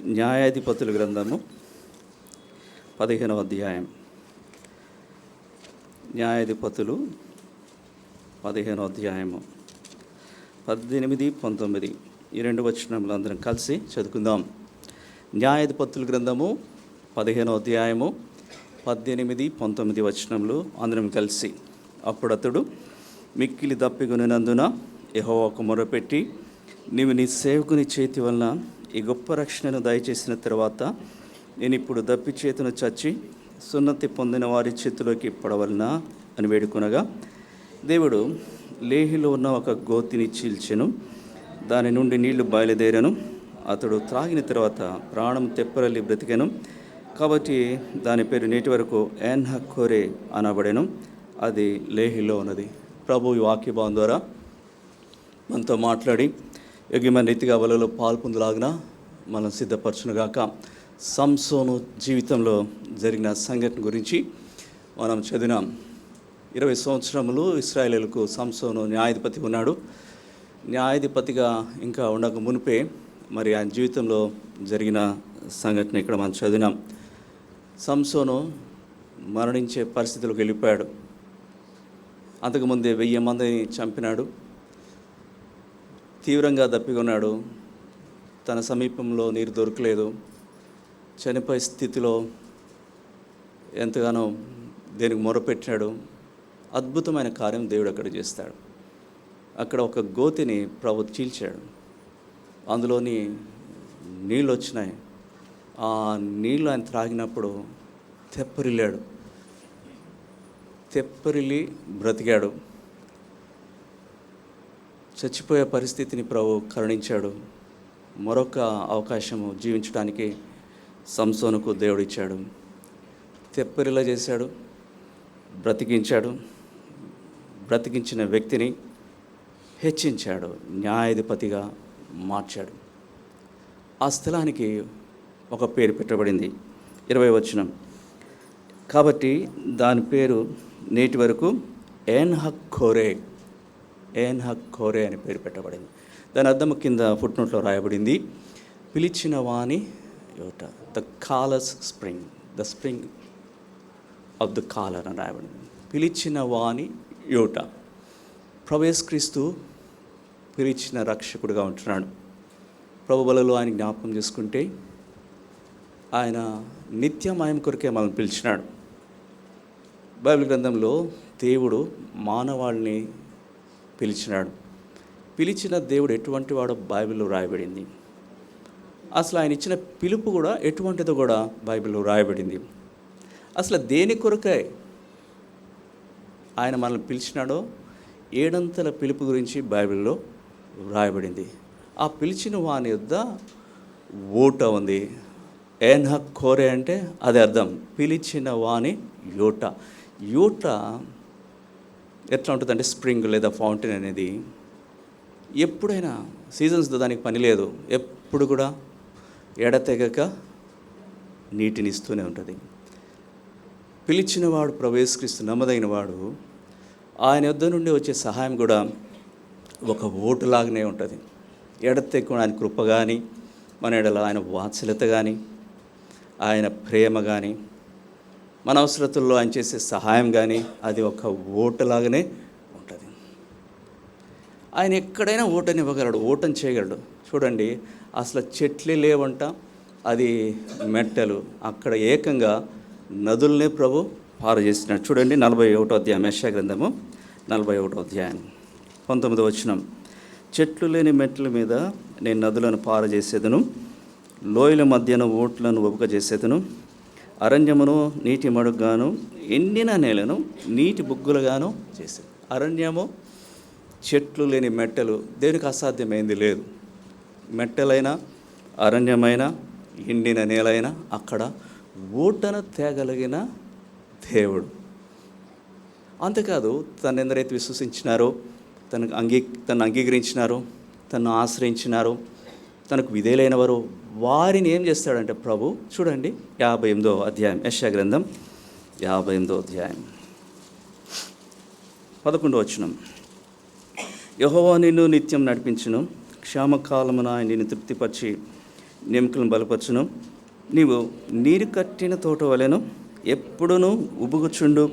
న్యాయాధిపతుల గ్రంథము 15వ అధ్యాయం. న్యాయాధిపతులు 15వ అధ్యాయము 18, 19 ఈ రెండు వచనములు అందరం కలిసి చదువుకుందాం. న్యాయాధిపతుల గ్రంథము 15వ అధ్యాయము 18, 19 వచనములు అందరం కలిసి. అప్పుడు అతడు మిక్కిలి దప్పికొనినందున యెహోవాకు మొరపెట్టి, నీవు నీ సేవకుని చేతి వలన ఈ గొప్ప రక్షణను దయచేసిన తర్వాత నేను ఇప్పుడు దప్పి చేతును చచ్చి సున్నతి పొందిన వారి చేతిలోకి పడవలనా అని వేడుకొనగా, దేవుడు లేహిలో ఉన్న ఒక గోతిని చీల్చెను, దాని నుండి నీళ్లు బయలుదేరను. అతడు త్రాగిన తర్వాత ప్రాణం తెప్పరల్లి బ్రతికెను. కాబట్టి దాని పేరు నేటి వరకు ఏన్హక్కోరే అనబడెను. అది లేహిలో ఉన్నది. ప్రభు ఈ వాక్యభావం ద్వారా మనతో మాట్లాడి యోగ్యమైన రీతిగా వలలో పాల్పొందులాగిన మనం సిద్ధపరచునుగాక. సంసోను జీవితంలో జరిగిన సంఘటన గురించి మనం చదివినాం. 20 సంవత్సరములు ఇశ్రాయేలుకు సంసోను న్యాయాధిపతి ఉన్నాడు. న్యాయాధిపతిగా ఇంకా ఉండక మునిపే మరి ఆయన జీవితంలో జరిగిన సంఘటన ఇక్కడ మనం చదివినాం. సంసోను మరణించే పరిస్థితులకు వెళ్ళిపోయాడు. అంతకుముందే 1000 మందిని చంపినాడు. తీవ్రంగా దప్పికొన్నాడు. తన సమీపంలో నీరు దొరకలేదు. చనిపోయే స్థితిలో ఎంతగానో దేనికి మొరపెట్టాడు. అద్భుతమైన కార్యం దేవుడు అక్కడ చేస్తాడు. అక్కడ ఒక గోతిని ప్రభు చీల్చాడు. అందులోని నీళ్ళు వచ్చినాయి. ఆ నీళ్ళు ఆయన త్రాగినప్పుడు తెప్పరిల్లాడు. తెప్పరిల్లి బ్రతికాడు. చచ్చిపోయే పరిస్థితిని ప్రభు కరుణించాడు. మరొక అవకాశము జీవించడానికి సంసోనుకు దేవుడు ఇచ్చాడు. తెప్పరిలా చేశాడు, బ్రతికించాడు. బ్రతికించిన వ్యక్తిని హెచ్చించాడు, న్యాయాధిపతిగా మార్చాడు. ఆ స్థలానికి ఒక పేరు పెట్టబడింది. 20వ వచనం. కాబట్టి దాని పేరు నేటి వరకు ఏన్హక్కోరే అని పేరు పెట్టబడింది. దాని అర్థం కింద ఫుట్నోట్లో రాయబడింది, పిలిచిన వాణి యోట, the callers spring, the spring of the caller అని రాయబడింది. పిలిచిన వాణి యోట. ప్రభు యేసుక్రీస్తు పిలిచిన రక్షకుడుగా ఉంటున్నాడు. ప్రభు బలలో ఆయన జ్ఞాపకం చేసుకుంటే ఆయన నిత్యమయం కొరకే మనల్ని పిలిచినాడు. బైబిల్ గ్రంథంలో దేవుడు మానవాళిని పిలిచినాడు. పిలిచిన దేవుడు ఎటువంటి వాడో బైబిల్లో రాయబడింది. అసలు ఆయన ఇచ్చిన పిలుపు కూడా ఎటువంటిదో కూడా బైబిల్లో రాయబడింది. అసలు దేని కొరకై ఆయన మనల్ని పిలిచినాడో 7 అంతల పిలుపు గురించి బైబిల్లో రాయబడింది. ఆ పిలిచిన వాని యొద్ద ఓట ఉంది. ఏన్హక్కోరే అంటే అది అర్థం, పిలిచిన వాని యోట. యోట ఎట్లా ఉంటుందంటే స్ప్రింగ్ లేదా ఫౌంటైన్ అనేది ఎప్పుడైనా సీజన్స్తో దానికి పని లేదు, ఎప్పుడు కూడా ఎడతెగక నీటిని ఇస్తూనే ఉంటుంది. పిలిచినవాడు ప్రభు యేసుక్రీస్తు నమ్మదగిన వాడు. ఆయన యొద్ద నుండి వచ్చే సహాయం కూడా ఒక ఓటులాగానే ఉంటుంది. ఎడతెగకుండా ఆయన కృప కానీ, మన ఎడల ఆయన వాత్సల్యత కానీ, ఆయన ప్రేమ కానీ, మన అవసరతుల్లో ఆయన చేసే సహాయం కానీ అది ఒక ఓటులాగానే ఉంటుంది. ఆయన ఎక్కడైనా ఓటని ఇవ్వగలడు, ఓటని చేయగలడు. చూడండి, అసలు చెట్లే లేవంట, అది మెట్టలు, అక్కడ ఏకంగా నదులనే ప్రభు పారు చేసినాడు. చూడండి 41వ అధ్యాయం, యెషయా గ్రంథము 41వ అధ్యాయం 19వ వచనం. చెట్లు లేని మెట్ల మీద నేను నదులను పారు చేసేదను, లోయల మధ్యన ఓట్లను ఒబుక చేసేదను, అరణ్యమును నీటి మడుగుగాను, ఎండిన నేలను నీటి బుగ్గులుగాను చేసేది. అరణ్యము, చెట్లు లేని మెట్టలు, దేనికి అసాధ్యమైంది లేదు. మెట్టలైనా, అరణ్యమైన, ఎండిన నేలైనా అక్కడ ఓటను తేగలిగిన దేవుడు. అంతేకాదు, తను ఎందరైతే విశ్వసించినారో, తను అంగీకరించినారో, తను ఆశ్రయించినారో, తనకు విధేయులైన వారు వారిని ఏం చేస్తాడంటే ప్రభు, చూడండి 58వ అధ్యాయం, యెషయా గ్రంథం 58వ అధ్యాయం 11వ వచనం. యెహోవా నిన్ను నిత్యం నడిపించును, క్షామకాలమున నిన్ను తృప్తిపరిచి ఎముకలను బలపరచును. నీవు నీరు కట్టిన తోట వలెను ఎప్పుడునూ ఉబుకుచుండు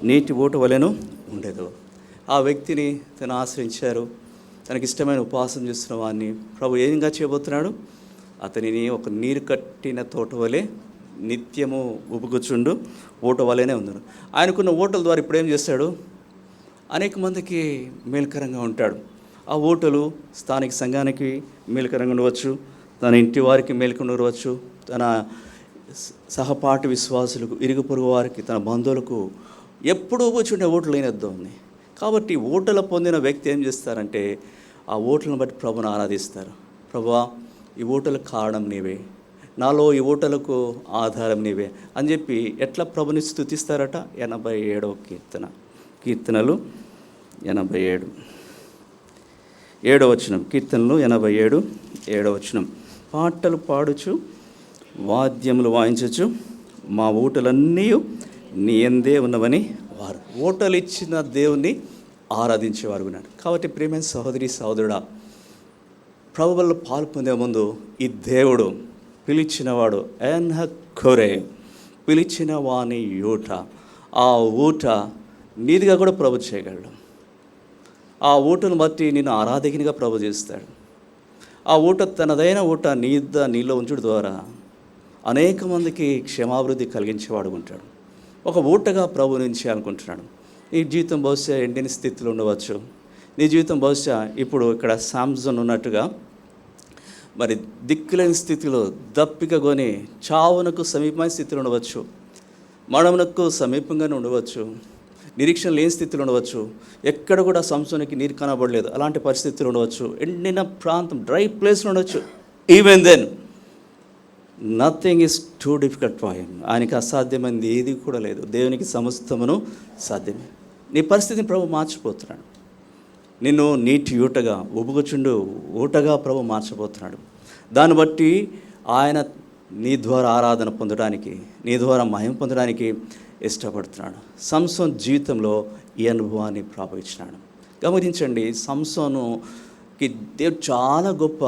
నీటి ఊట వలెను ఉండేదు. ఆ వ్యక్తిని తను ఆశ్రయించారు. తనకిష్టమైన ఉపవాసం చేస్తున్న వాడిని ప్రభు ఏంగా చేయబోతున్నాడు? అతనిని ఒక నీరు కట్టిన తోట వలె నిత్యము ఉబుకుచుండు ఊట వలెనే ఉన్నాడు. ఆయనకున్న ఊటల ద్వారా ఇప్పుడు ఏం చేస్తాడు? అనేక మందికి మేలుకరంగా ఉంటాడు. ఆ ఊటలు స్థానిక సంఘానికి మేలుకరంగా ఉండవచ్చు, తన ఇంటి వారికి మేలుకరంగా ఉండవచ్చు, తన సహపాఠి విశ్వాసులకు, ఇరుగు పొరుగు వారికి, తన బంధువులకు ఎప్పుడూ కూర్చుంటే ఓట్లు లేనిద్దాం ఉంది. కాబట్టి ఓటలు పొందిన వ్యక్తి ఏం చేస్తారంటే ఆ ఓట్లను బట్టి ప్రభుని ఆరాధిస్తారు. ప్రభువా, ఈ ఓటలకు కారణం నీవే, నాలో ఈ ఓటలకు ఆధారం నీవే అని చెప్పి ఎట్లా ప్రభుని స్తుతిస్తారట. 87వ కీర్తనలు 87 7వ వచనం. కీర్తనలు 87 7వ వచనం. పాటలు పాడుచు వాద్యములు వాయించచ్చు మా ఊటలన్నీ నీ యందే ఉన్నవని వారు. ఓటలు ఇచ్చిన దేవుణ్ణి ఆరాధించేవారు ఉన్నారు. కాబట్టి ప్రియమైన సహోదరి సహోదరుడా, ప్రభు వల్ల పాలు పొందే ముందు ఈ దేవుడు పిలిచినవాడు ఎన్హక్కొరే, పిలిచిన వాని ఊట, ఆ ఊట నీదిగా కూడా ప్రభు చేయగలడు. ఆ ఊటను బట్టి నిన్ను ఆరాధకునిగా ప్రభు చేస్తాడు. ఆ ఊట తనదైన ఊట నీలో ఉంచుడు ద్వారా అనేక మందికి క్షమాభివృద్ధి కలిగించేవాడు ఉంటాడు. ఒక ఊటగా ప్రభు నుంచి అనుకుంటున్నాడు. నీ జీవితం బహుశా ఎండిన స్థితిలో ఉండవచ్చు. నీ జీవితం బహుశా ఇప్పుడు ఇక్కడ సామ్సన్ ఉన్నట్టుగా మరి దిక్కులేని స్థితిలో దప్పికగొని చావునకు సమీపమైన స్థితిలో ఉండవచ్చు, మరణమునకు సమీపంగానే ఉండవచ్చు, నిరీక్షణ లేని స్థితిలో ఉండవచ్చు, ఎక్కడ కూడా సంసోనికి నీరు కనబడలేదు అలాంటి పరిస్థితులు ఉండవచ్చు, ఎండిన ప్రాంతం డ్రై ప్లేస్లో ఉండవచ్చు. Even then nothing is too difficult for him. ఆయనకి అసాధ్యమైనది ఏది కూడా లేదు. దేవునికి సమస్తమును సాధ్యమే. నీ పరిస్థితిని ప్రభు మార్చిపోతున్నాడు. నిన్ను నీటి ఊటగా, ఉబుకుచుండు ఊటగా ప్రభు మార్చబోతున్నాడు. దాన్ని బట్టి ఆయన నీ ద్వారా ఆరాధన పొందడానికి, నీ ద్వారా మహిమ పొందడానికి ఇష్టపడుతున్నాడు. సంసోన్ జీవితంలో ఈ అనుభవాన్ని ప్రాపించినాడు. గమనించండి, సంసోనుకి దేవుడు చాలా గొప్ప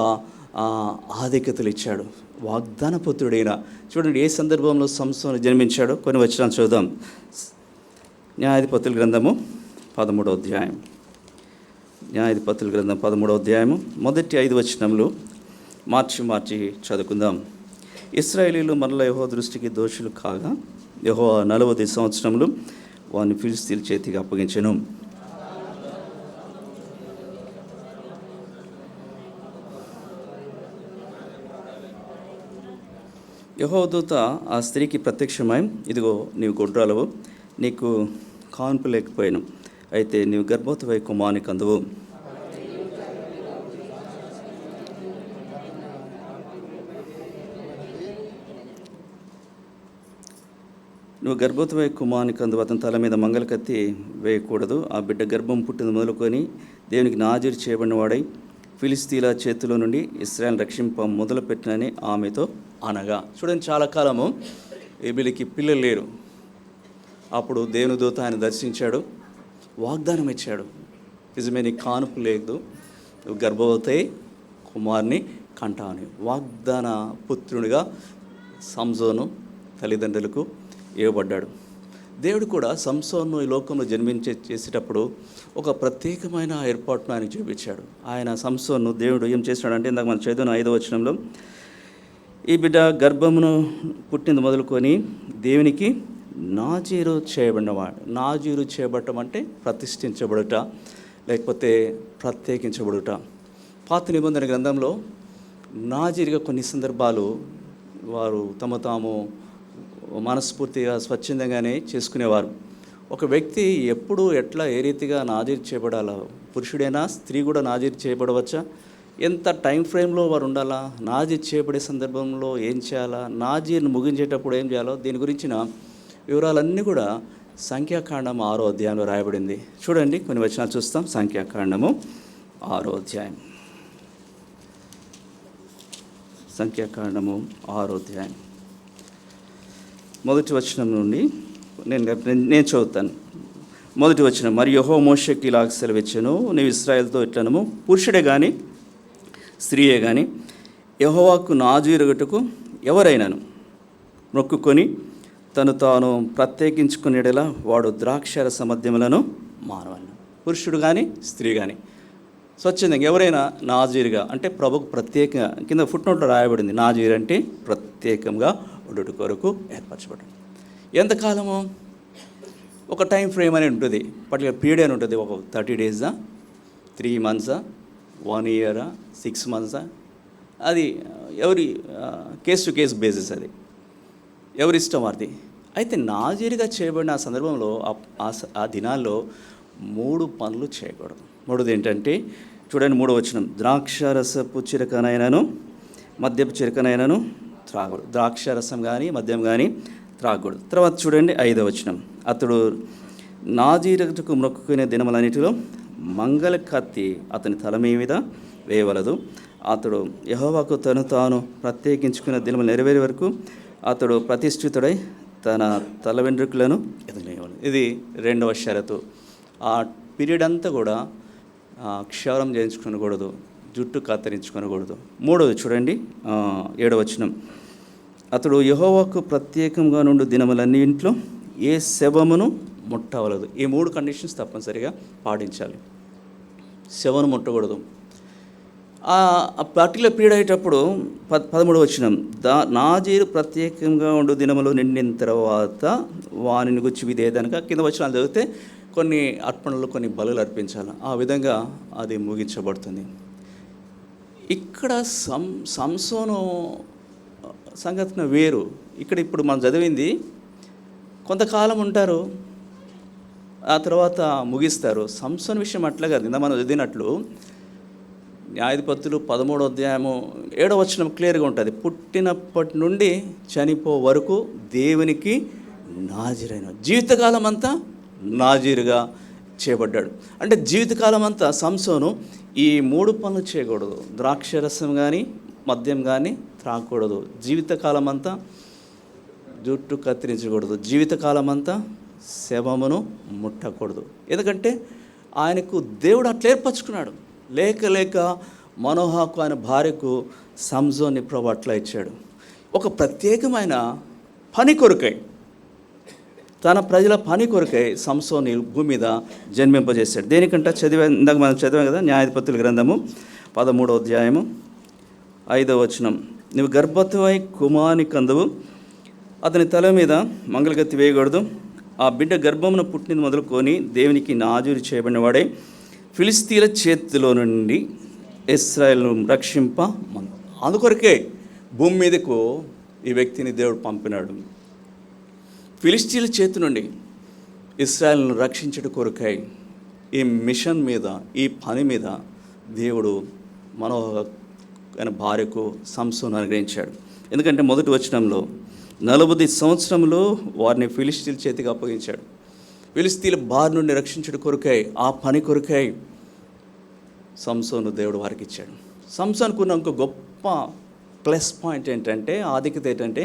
ఆధిక్యతలు ఇచ్చాడు. వాగ్దాన పుత్రుడైన, చూడండి ఏ సందర్భంలో సంసోను జన్మించాడో కొన్ని వచనాలు చూద్దాం. న్యాయాధిపతుల గ్రంథము 13వ అధ్యాయం. న్యాయాధిపతుల గ్రంథం 13వ అధ్యాయము మొదటి 5 వచనములు మార్చి చదువుకుందాం. ఇశ్రాయేలీయులు మరలా యెహోవా దృష్టికి దోషులు కాగా యెహోవా 40 సంవత్సరములు వారిని ఫిలిష్తీయుల చేతికి అప్పగించెను. యెహోవా దూత ఆ స్త్రీకి ప్రత్యక్షమై, ఇదిగో నీవు గొడ్రాలవు, నీకు కాన్పు లేకపోయాను, అయితే నీవు గర్భవతివై కుమారుని కందువు. నువ్వు గర్భవతివై కుమారుని కందువు, అతని తల మీద మంగళ కత్తి వేయకూడదు. ఆ బిడ్డ గర్భం పుట్టిన మొదలుకొని దేవునికి నాజీరు చేయబడిన వాడై ఫిలిష్తీయుల చేతిలో నుండి ఇశ్రాయేలును రక్షింప మొదలుపెట్టినని ఆమెతో అనగా. చూడండి, చాలా కాలము ఏబిలికి పిల్లలు లేరు. అప్పుడు దేవుని దూత ఆయన దర్శించాడు, వాగ్దానం ఇచ్చాడు, నిజమే నీకు కానుపు లేదు, నువ్వు గర్భవతి కుమారుని కంటావని. వాగ్దాన పుత్రునిగా సంసోను తల్లిదండ్రులకు ఇవ్వబడ్డాడు. దేవుడు కూడా సంసోను ఈ లోకంలో చేసేటప్పుడు ఒక ప్రత్యేకమైన ఏర్పాటును ఆయన చూపించాడు. ఆయన సంసోను దేవుడు ఏం చేసినాడంటే, ఇందాక మనం చదివిన 5వ వచనంలో, ఈ బిడ్డ గర్భమును పుట్టింది మొదలుకొని దేవునికి నాజీరు చేయబడినవాడు. నాజీరు చేయబడటం అంటే ప్రతిష్ఠించబడుట, లేకపోతే ప్రత్యేకించబడుట. పాత నిబంధన గ్రంథంలో నాజీరుగా కొన్ని సందర్భాలు వారు తాము మనస్ఫూర్తిగా స్వచ్ఛందంగానే చేసుకునేవారు. ఒక వ్యక్తి ఎప్పుడు ఎట్లా ఏ రీతిగా నాజీరు చేయబడాలో, పురుషుడైనా స్త్రీ కూడా నాజీరు చేయబడవచ్చా, ఎంత టైం ఫ్రేమ్లో వారు ఉండాలా, నాజీరు చేయబడే సందర్భంలో ఏం చేయాలా, నాజీరును ముగించేటప్పుడు ఏం చేయాలో, దీని గురించిన వివరాలన్నీ కూడా సంఖ్యాకాండం 6వ అధ్యాయంలో రాయబడింది. చూడండి, కొన్ని వచనాలు చూస్తాం. సంఖ్యాకాండము 6వ అధ్యాయం. సంఖ్యాకాండము 6వ అధ్యాయం మొదటి వచనం నుండి నేను చదువుతాను. మొదటి వచనం. మరి యెహోవా మోషేకి ఇలాగ సెలవిచ్చెను, నీవు ఇశ్రాయేలుతో ఇట్లనము, పురుషుడే కానీ స్త్రీయే కానీ యెహోవాకు నాజీరుగటుకు ఎవరైనాను మొక్కుకొని తను తాను ప్రత్యేకించుకునేలా వాడు ద్రాక్షారస మద్యములను మానవలను. పురుషుడు కానీ స్త్రీ కానీ స్వచ్ఛందంగా ఎవరైనా నాజీరుగా అంటే ప్రభుకు ప్రత్యేకంగా, కింద ఫుట్నోట్లో రాయబడింది, నాజీరు అంటే ప్రత్యేకంగా ఉండుట కొరకు ఏర్పరచబడ్డాడు. ఎంతకాలము? ఒక టైం ఫ్రేమ్ అని ఉంటుంది, పర్టికులర్ పీరియడ్ అని ఉంటుంది. ఒక 30 డేసా, 3 మంత్సా, 1 ఇయరా, 6 మంత్సా, అది ఎవరి కేస్ టు కేస్ బేసిస్, అది ఎవరి ఇష్టం వారిది. అయితే నాజీరుగా చేయబడిన ఆ సందర్భంలో ఆ దినాల్లో 3 పనులు చేయకూడదు. మూడోది ఏంటంటే చూడండి, 3వ వచనం, ద్రాక్షారసపు చిరకనైనను మద్యపు చిరకనైనను త్రాగకూడదు. ద్రాక్షారసం కానీ మద్యం కానీ త్రాగకూడదు. తర్వాత చూడండి 5వ వచనం, అతడు నాజీరుకు మొక్కుకునే దినములన్నిటిలో మంగళ కత్తి అతని తల మీద వేయవలదు. అతడు యెహోవాకు తను తాను ప్రత్యేకించుకున్న దినములు నెరవేరే వరకు అతడు ప్రతిష్ఠితుడై తన తల వెంట్రుకలను ఎదగలేవలదు. ఇది 2వ షరతు. ఆ పీరియడ్ అంతా కూడా క్షౌరం చేయించుకొనకూడదు, జుట్టు కత్తిరించుకొనకూడదు. 3వది చూడండి 7వ వచనం, అతడు యెహోవాకు ప్రత్యేకంగా నుండి దినములన్నింట్లో ఏ శవమును ముట్టవలదు. ఈ 3 కండిషన్స్ తప్పనిసరిగా పాటించాలి. శవను ముట్టకూడదు. ఆ పర్టికులర్ పీరియడ్ అయ్యేటప్పుడు 13వ వచనం, నాజీరు ప్రత్యేకంగా ఉండు దినములు నిండిన తర్వాత వానిని గుచ్చి విధేయదనక, కింద వచనాలు చదివితే కొన్ని అర్పణలు, కొన్ని బలులు అర్పించాలి. ఆ విధంగా అది ముగించబడుతుంది. ఇక్కడ సంసోను సంగతి వేరు. ఇక్కడ ఇప్పుడు మనం చదివింది కొంతకాలం ఉంటారు, ఆ తర్వాత ముగిస్తారు. సంసోను విషయం అట్లా కాదు. నిన్న మనం చదివినట్లు న్యాయాధిపతులు 13వ అధ్యాయము 7వ వచనం క్లియర్గా ఉంటుంది. పుట్టినప్పటి నుండి చనిపో వరకు దేవునికి నాజీరైన, జీవితకాలం అంతా నాజీరుగా చేయబడ్డాడు. అంటే జీవితకాలం అంతా సంసోను ఈ 3 పనులు చేయకూడదు. ద్రాక్షరసం కానీ మద్యం కానీ త్రాగకూడదు. జీవితకాలం అంతా జుట్టు కత్తిరించకూడదు. జీవితకాలం అంతా శవమును ముట్టకూడదు. ఎందుకంటే ఆయనకు దేవుడు అట్లా ఏర్పరచుకున్నాడు. లేక మనోహకు ఆయన భార్యకు సంసోన్ని ప్రభు అట్లా ఇచ్చాడు. ఒక ప్రత్యేకమైన పని కొరకై, తన ప్రజల పని కొరకై సంసోన్ని భూమి మీద జన్మింపజేశాడు. దేనికంటే ఇందాక మనం చదివాం కదా, న్యాయాధిపతుల గ్రంథము 13వ అధ్యాయము 5వ వచనం, నువ్వు గర్భవతివై కుమారుని కందువు, అతని తల మీద మంగళగత్తి వేయకూడదు. ఆ బిడ్డ గర్భమును పుట్టినది మొదలుకొని దేవునికి నాజూరు చేయబడిన వాడే ఫిలిస్తీన్ల చేతిలో నుండి ఇశ్రాయేలును రక్షింప. అందుకొరకే భూమి మీదకు ఈ వ్యక్తిని దేవుడు పంపినాడు. ఫిలిస్తీన్ల చేతి నుండి ఇశ్రాయేలును రక్షించడం కొరకై ఈ మిషన్ మీద, ఈ పని మీద దేవుడు మనోహర భార్యకు సంసోను అనుగ్రహించాడు. ఎందుకంటే మొదటి వచనంలో 40 సంవత్సరంలో వారిని ఫిలిస్తీన్ల చేతికి అప్పగించాడు. ఫిలిస్తీన్ల బారి నుండి రక్షించడం కొరకై, ఆ పని కొరకై సంసోను దేవుడు వారికి ఇచ్చాడు. సంసోనుకున్న ఇంకో గొప్ప ప్లస్ పాయింట్ ఏంటంటే, ఆధిక్యత ఏంటంటే,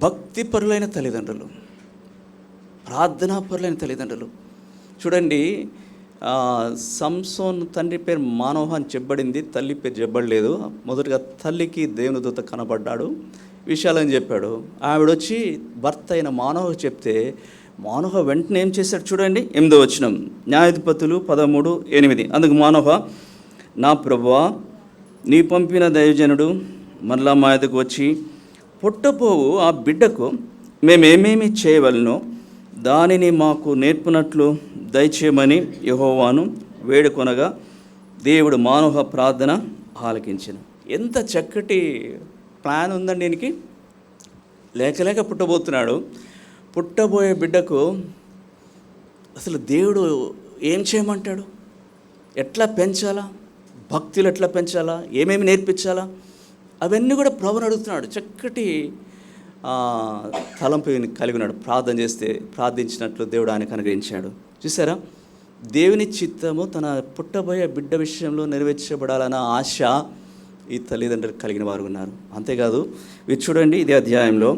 భక్తిపరులైన తల్లిదండ్రులు, ప్రార్థనాపరులైన తల్లిదండ్రులు. చూడండి, సంసోన్ తండ్రి పేరు మానోహ అని చెప్పబడింది, తల్లి పేరు చెప్పబడలేదు. మొదటగా తల్లికి దేవుని దూత కనబడ్డాడు, విషయాలని చెప్పాడు. ఆవిడొచ్చి భర్త అయిన మానోహ చెప్తే మానోహ వెంటనే ఏం చేశాడు చూడండి, 8వ వచనం, న్యాయాధిపతులు 13:8. అందుకు మానోహ, నా ప్రభువా, నీ పంపిన దైవజనుడు మరలా మా ఎదుకు వచ్చి పుట్టపోవు ఆ బిడ్డకు మేమేమేమి చేయవలనో దానిని మాకు నేర్పునట్లు దయచేయమని యెహోవాను వేడుకొనగా దేవుడు మానోహ ప్రార్థన ఆలకించెను. ఎంత చక్కటి ప్లాన్ ఉందండి దీనికి. లేక పుట్టబోతున్నాడు. పుట్టబోయే బిడ్డకు అసలు దేవుడు ఏం చేయమంటాడు, ఎట్లా పెంచాలా, భక్తులు ఎట్లా పెంచాలా, ఏమేమి నేర్పించాలా, అవన్నీ కూడా ప్రభుని అడుగుతున్నాడు. చక్కటి తలంపు కలిగి ఉన్నాడు. ప్రార్థన చేస్తే ప్రార్థించినట్లు దేవుడు ఆయనకు అనుగ్రహించాడు. చూసారా, దేవుని చిత్తము తన పుట్టబోయే బిడ్డ విషయంలో నెరవేర్చబడాలన్న ఆశ ఈ తల్లిదండ్రులు కలిగిన వారు ఉన్నారు. అంతేకాదు, ఇది చూడండి, ఇదే అధ్యాయంలో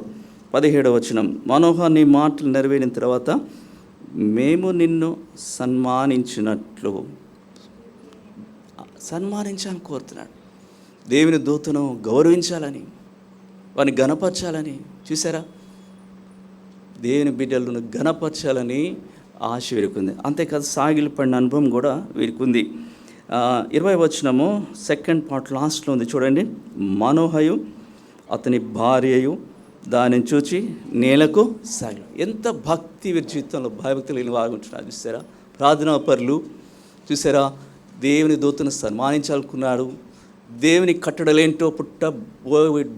17వ వచనం, మనోహ నీ మాటలు నెరవేరిన తర్వాత మేము నిన్ను సన్మానించాలని కోరుతున్నాడు. దేవుని దూతను గౌరవించాలని, వారిని ఘనపరచాలని. చూసారా, దేవుని బిడ్డలను ఘనపరచాలని ఆశ వీరికి ఉంది. అంతేకాదు సాగిలి పడిన అనుభవం కూడా వీరికి ఉంది. 20వ వచనము సెకండ్ పార్ట్ లాస్ట్లో ఉంది చూడండి. మనోహయు అతని భార్యయు దానిని చూచి నేలకు సాగి. ఎంత భక్తి వీరి జీవితంలో, భయభక్తులు లేని వారు ఉంటున్నారు. చూసారా, ప్రార్థనా పరులు. చూసారా, దేవుని దూతను సన్మానించాలనుకున్నాడు. దేవుని కట్టడలేంటో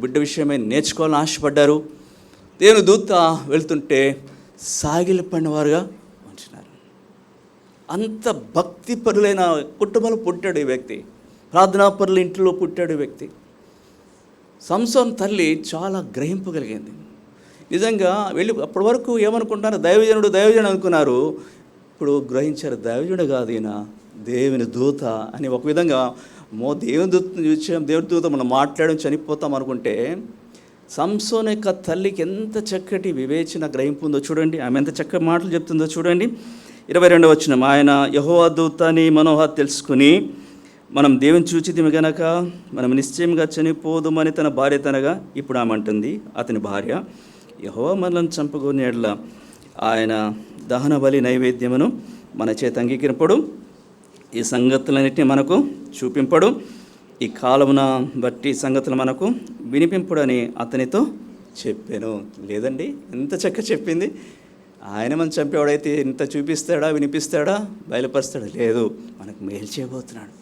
బిడ్డ విషయమే నేర్చుకోవాలని ఆశపడ్డారు. దేవుని దూత వెళ్తుంటే సాగిలి పడినవారుగా ఉంటున్నారు. అంత భక్తి పరులైన కుటుంబంలో పుట్టాడు ఈ వ్యక్తి. ప్రార్థనా పరుల ఇంట్లో పుట్టాడు ఈ వ్యక్తి. సంసోను తల్లి చాలా గ్రహింపగలిగింది. నిజంగా వెళ్ళి అప్పటి వరకు ఏమనుకుంటారు, దైవజనుడు అనుకున్నారు. ఇప్పుడు గ్రహించారు, దైవజనుడు కాదు ఈయన, దేవుని దూత అని. ఒక విధంగా దేవుని దూతను చూసాం, దేవుని దూత మనం మాట్లాడడం చనిపోతాం అనుకుంటే, సంసోను యొక్క తల్లికి ఎంత చక్కటి వివేచన, గ్రహింపు ఉందో చూడండి. ఆమె ఎంత చక్కటి మాటలు చెప్తుందో చూడండి. 22వ వచనం, ఆయన యెహోవా దూతని మనోహ తెలుసుకుని, మనం దేవుని చూచితిమి గనక మనం నిశ్చయంగా చనిపోదుమని తన భార్య తనగా. ఇప్పుడు ఆమె అంటుంది, అతని భార్య, యెహోవా మనల్ని చంపగొని ఎడల ఆయన దహన బలి నైవేద్యమును మన చేత అంగీకరింపడు, ఈ సంగతులన్నిటిని మనకు చూపింపడు, ఈ కాలమున బట్టి సంగతులు మనకు వినిపింపడు అని అతనితో చెప్పాను. లేదండి, ఎంత చక్కగా చెప్పింది. ఆయన మనం చంపేవాడైతే ఇంత చూపిస్తాడా, వినిపిస్తాడా, బయలుపరుస్తాడా? లేదు, మనకు మేలు చేయబోతున్నాడు.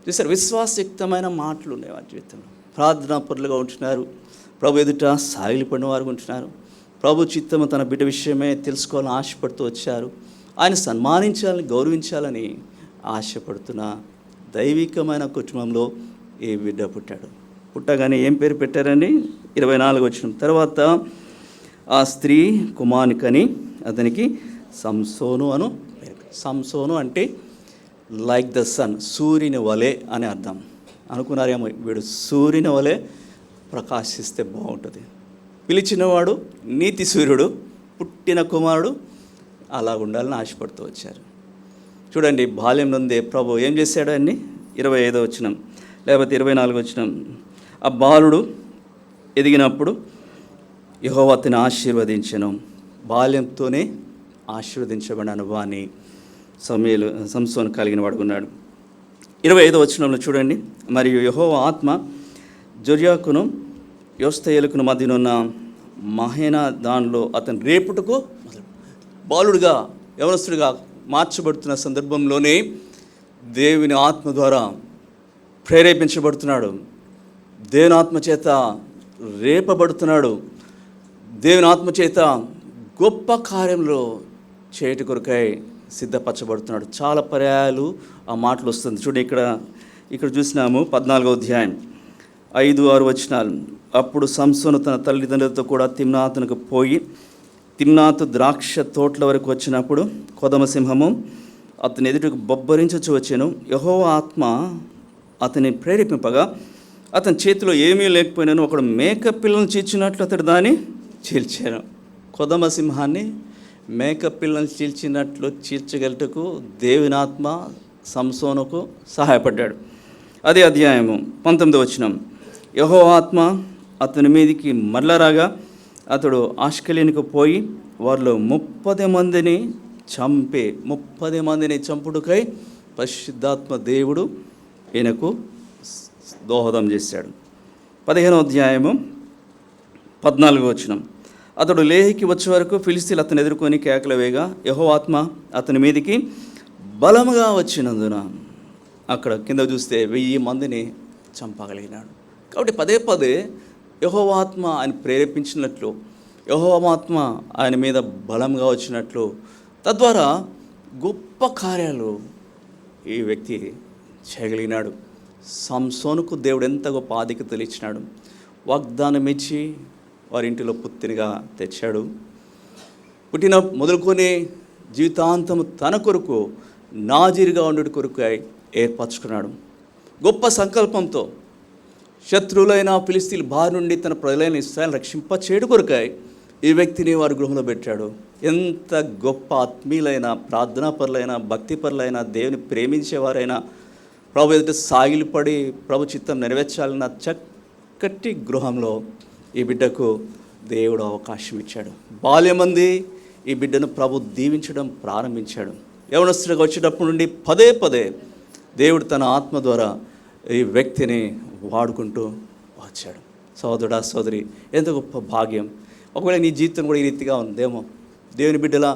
చూసారు, విశ్వాసయుక్తమైన మాటలు ఉన్నాయి వారి జీవితంలో. ప్రార్థనా పరులుగా ఉంటున్నారు, ప్రభు ఎదుట సాగిలిపడిన వారు ఉంటున్నారు. ప్రభు చిత్తము తన బిడ్డ విషయమే తెలుసుకోవాలని ఆశపడుతూ వచ్చారు. ఆయన సన్మానించాలని, గౌరవించాలని ఆశపడుతున్న దైవికమైన కుటుంబంలో ఈ బిడ్డ పుట్టాడు. పుట్టగానే ఏం పేరు పెట్టారని 24 వచనం. తర్వాత ఆ స్త్రీ కుమారునికని అతనికి సంసోను అను పేరు. సంసోను అంటే లైక్ ద సన్, సూర్యుని వలె అని అర్థం. అనుకున్నారేమో, వీడు సూర్యుని వలె ప్రకాశిస్తే బాగుంటుంది. పిలిచినవాడు నీతి సూర్యుడు, పుట్టిన కుమారుడు అలా ఉండాలని ఆశపడుతూ వచ్చారు. చూడండి, బాల్యం నుండే ప్రభు ఏం చేశాడు అని 25వ వచనం లేకపోతే 24వ వచనం. ఆ బాలుడు ఎదిగినప్పుడు యెహోవా అతన్ని ఆశీర్వదించెను. బాల్యంతోనే ఆశీర్వదించబడిన అనుభవాన్ని సంసోను కలిగిన వాడుకున్నాడు. 25వ వచనంలో చూడండి, మరియు యెహోవా ఆత్మ జొర్యాకును యోస్తయేలుకును మధ్యనున్న మహేనా దానిలో అతను రేపుటకు బాలుడుగా, యవనస్తుడిగా మార్చబడుతున్న సందర్భంలోనే దేవుని ఆత్మ ద్వారా ప్రేరేపించబడుతున్నాడు. దేవుని ఆత్మ చేత రేపబడుతున్నాడు. దేవుని ఆత్మ చేత గొప్ప కార్యంలో చేయటి కొరకై సిద్ధపరచబడుతున్నాడు. చాలా పర్యాయాలు ఆ మాటలు వస్తుంది. చూడండి, ఇక్కడ చూసినాము 14వ అధ్యాయం 5-6 వచనాలు. అప్పుడు సంసోను తన తల్లిదండ్రులతో కూడా తిమ్నాతునకు పోయి, తిమ్నాతు ద్రాక్ష తోటల వరకు వచ్చినప్పుడు కొదమసింహము అతని ఎదుటికి బొబ్బరించచ్చు వచ్చాను. యెహోవా ఆత్మ అతని ప్రేరేపింపగా అతని చేతిలో ఏమీ లేకపోయినాను ఒకడు మేక పిల్లలను చీల్చినట్లు అతడు దాన్ని చీల్చాను. కొదమసింహాన్ని మేక పిల్లలను చీల్చినట్లు చీల్చగలటకు దేవుని ఆత్మ సంసోనుకు సహాయపడ్డాడు. అదే అధ్యాయము 19వ వచనం. యెహోవా ఆత్మ అతని మీదికి మరలరాగా అతడు ఆష్కెలీనికి పోయి వారిలో 30 మందిని చంపే 30 మందిని చంపుడుకై పరిశుద్ధాత్మ దేవుడు ఈయనకు దోహదం చేశాడు. 15వ అధ్యాయము 14వ వచనం. అతడు లేహికి వచ్చే వరకు ఫిలిస్తీన్లు అతను ఎదుర్కొని కేకలు వేయగా యెహోవా ఆత్మ అతని మీదికి బలముగా వచ్చినందున అక్కడ కింద చూస్తే 1000 మందిని చంపగలిగినాడు. కాబట్టి పదే పదే యెహోవా ఆత్మ ఆయన ప్రేరేపించినట్లు, యెహోవా ఆత్మ ఆయన మీద బలంగా వచ్చినట్లు, తద్వారా గొప్ప కార్యాలు ఈ వ్యక్తి చేయగలిగినాడు. సంసోనుకు దేవుడు ఎంత గొప్ప ఆధిక్యతలు ఇచ్చినాడు. వాగ్దానం ఇచ్చి వారింటిలో పుత్తినిగా తెచ్చాడు. పుట్టిన మొదలుకొని జీవితాంతము తన కొరకు నాజీరుగా ఉండుట కొరకు ఏర్పరచుకున్నాడు. గొప్ప సంకల్పంతో శత్రువులైన ఫిలిస్తీన్ల బారి నుండి తన ప్రజలైన ఇశ్రాయేలును రక్షింపచేయడం కొరకై ఈ వ్యక్తిని వారి గృహంలో పెట్టాడు. ఎంత గొప్ప ఆత్మీయులైన, ప్రార్థనాపరులైన, భక్తిపరులైన, దేవుని ప్రేమించేవారైనా ప్రభు ఎదుట సాగిలిపడి ప్రభు చిత్తం నెరవేర్చాలన్న చక్కటి గృహంలో ఈ బిడ్డకు దేవుడు అవకాశం ఇచ్చాడు. బాల్యమంది ఈ బిడ్డను ప్రభు దీవించడం ప్రారంభించాడు. యవనస్తుడిగా వచ్చేటప్పటి నుండి పదే పదే దేవుడు తన ఆత్మ ద్వారా ఈ వ్యక్తిని వాడుకుంటూ వచ్చాడు. సోదరుడా, సోదరి, ఎంత గొప్ప భాగ్యం. ఒకవేళ నీ జీవితం కూడా ఈ రీతిగా ఉందేమో, దేవుని బిడ్డల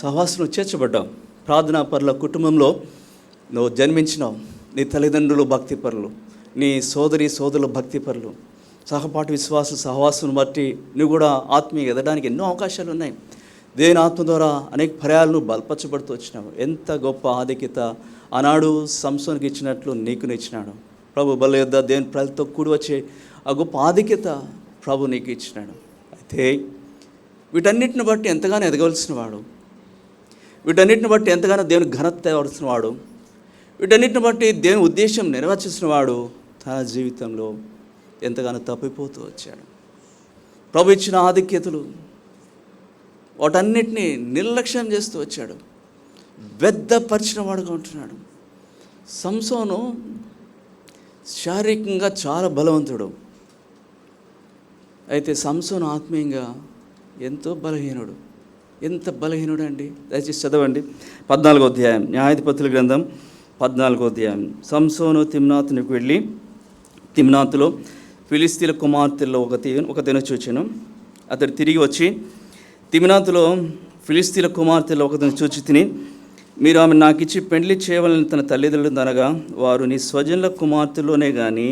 సహవాసంలో చేర్చబడ్డావు, ప్రార్థనా పరుల కుటుంబంలో నువ్వు జన్మించినావు, నీ తల్లిదండ్రులు భక్తిపరులు, నీ సోదరులు భక్తిపరులు, సహపాఠి విశ్వాస సహవాసం బట్టి నువ్వు కూడా ఆత్మీయ ఎదగడానికి ఎన్నో అవకాశాలు ఉన్నాయి. దేవుని ఆత్మ ద్వారా అనేక పర్యాలను బలపరచబడుతూ వచ్చినావు. ఎంత గొప్ప ఆధిక్యత ఆనాడు సంసోనుకి ఇచ్చినట్లు నీకు ఇచ్చినాడు. ప్రభు బల యొద్ద దేవుని ప్రజలతో కూడి వచ్చే ఆ గొప్ప ఆధిక్యత ప్రభు నీకు ఇచ్చినాడు. అయితే వీటన్నిటిని బట్టి ఎంతగానో ఎదగవలసిన వాడు, వీటన్నిటిని బట్టి ఎంతగానో దేవుని ఘనత తేవలసిన వాడు, వీటన్నిటిని బట్టి దేవుని ఉద్దేశం నెరవేర్చిన వాడు తన జీవితంలో ఎంతగానో తప్పిపోతూ వచ్చాడు. ప్రభు ఇచ్చిన ఆధిక్యతలు వాటన్నిటినీ నిర్లక్ష్యం చేస్తూ వచ్చాడు. వ్యర్థపరిచిన వాడుగా ఉంటున్నాడు. సంసోను శారీరకంగా చాలా బలవంతుడు. అయితే సంసోను ఆత్మీయంగా ఎంతో బలహీనుడు. ఎంత బలహీనుడు అండి! దయచేసి చదవండి 14వ అధ్యాయం, న్యాయాధిపతుల గ్రంథం 14వ అధ్యాయం. సంసోను తిమ్నాతునికి వెళ్ళి తిమ్నాతులో ఫిలిస్తీన్ల కుమార్తెల్లో ఒకతెను చూచెను. అతడు తిరిగి వచ్చి తిమ్నాతులో ఫిలిస్తీన్ల కుమార్తెల్లో ఒకతను చూచి తిని, మీరు ఆమె నాకు ఇచ్చి పెండ్లి చేయవలని తన తల్లిదండ్రులు అనగా, వారు నీ స్వజనుల కుమార్తెలోనే కానీ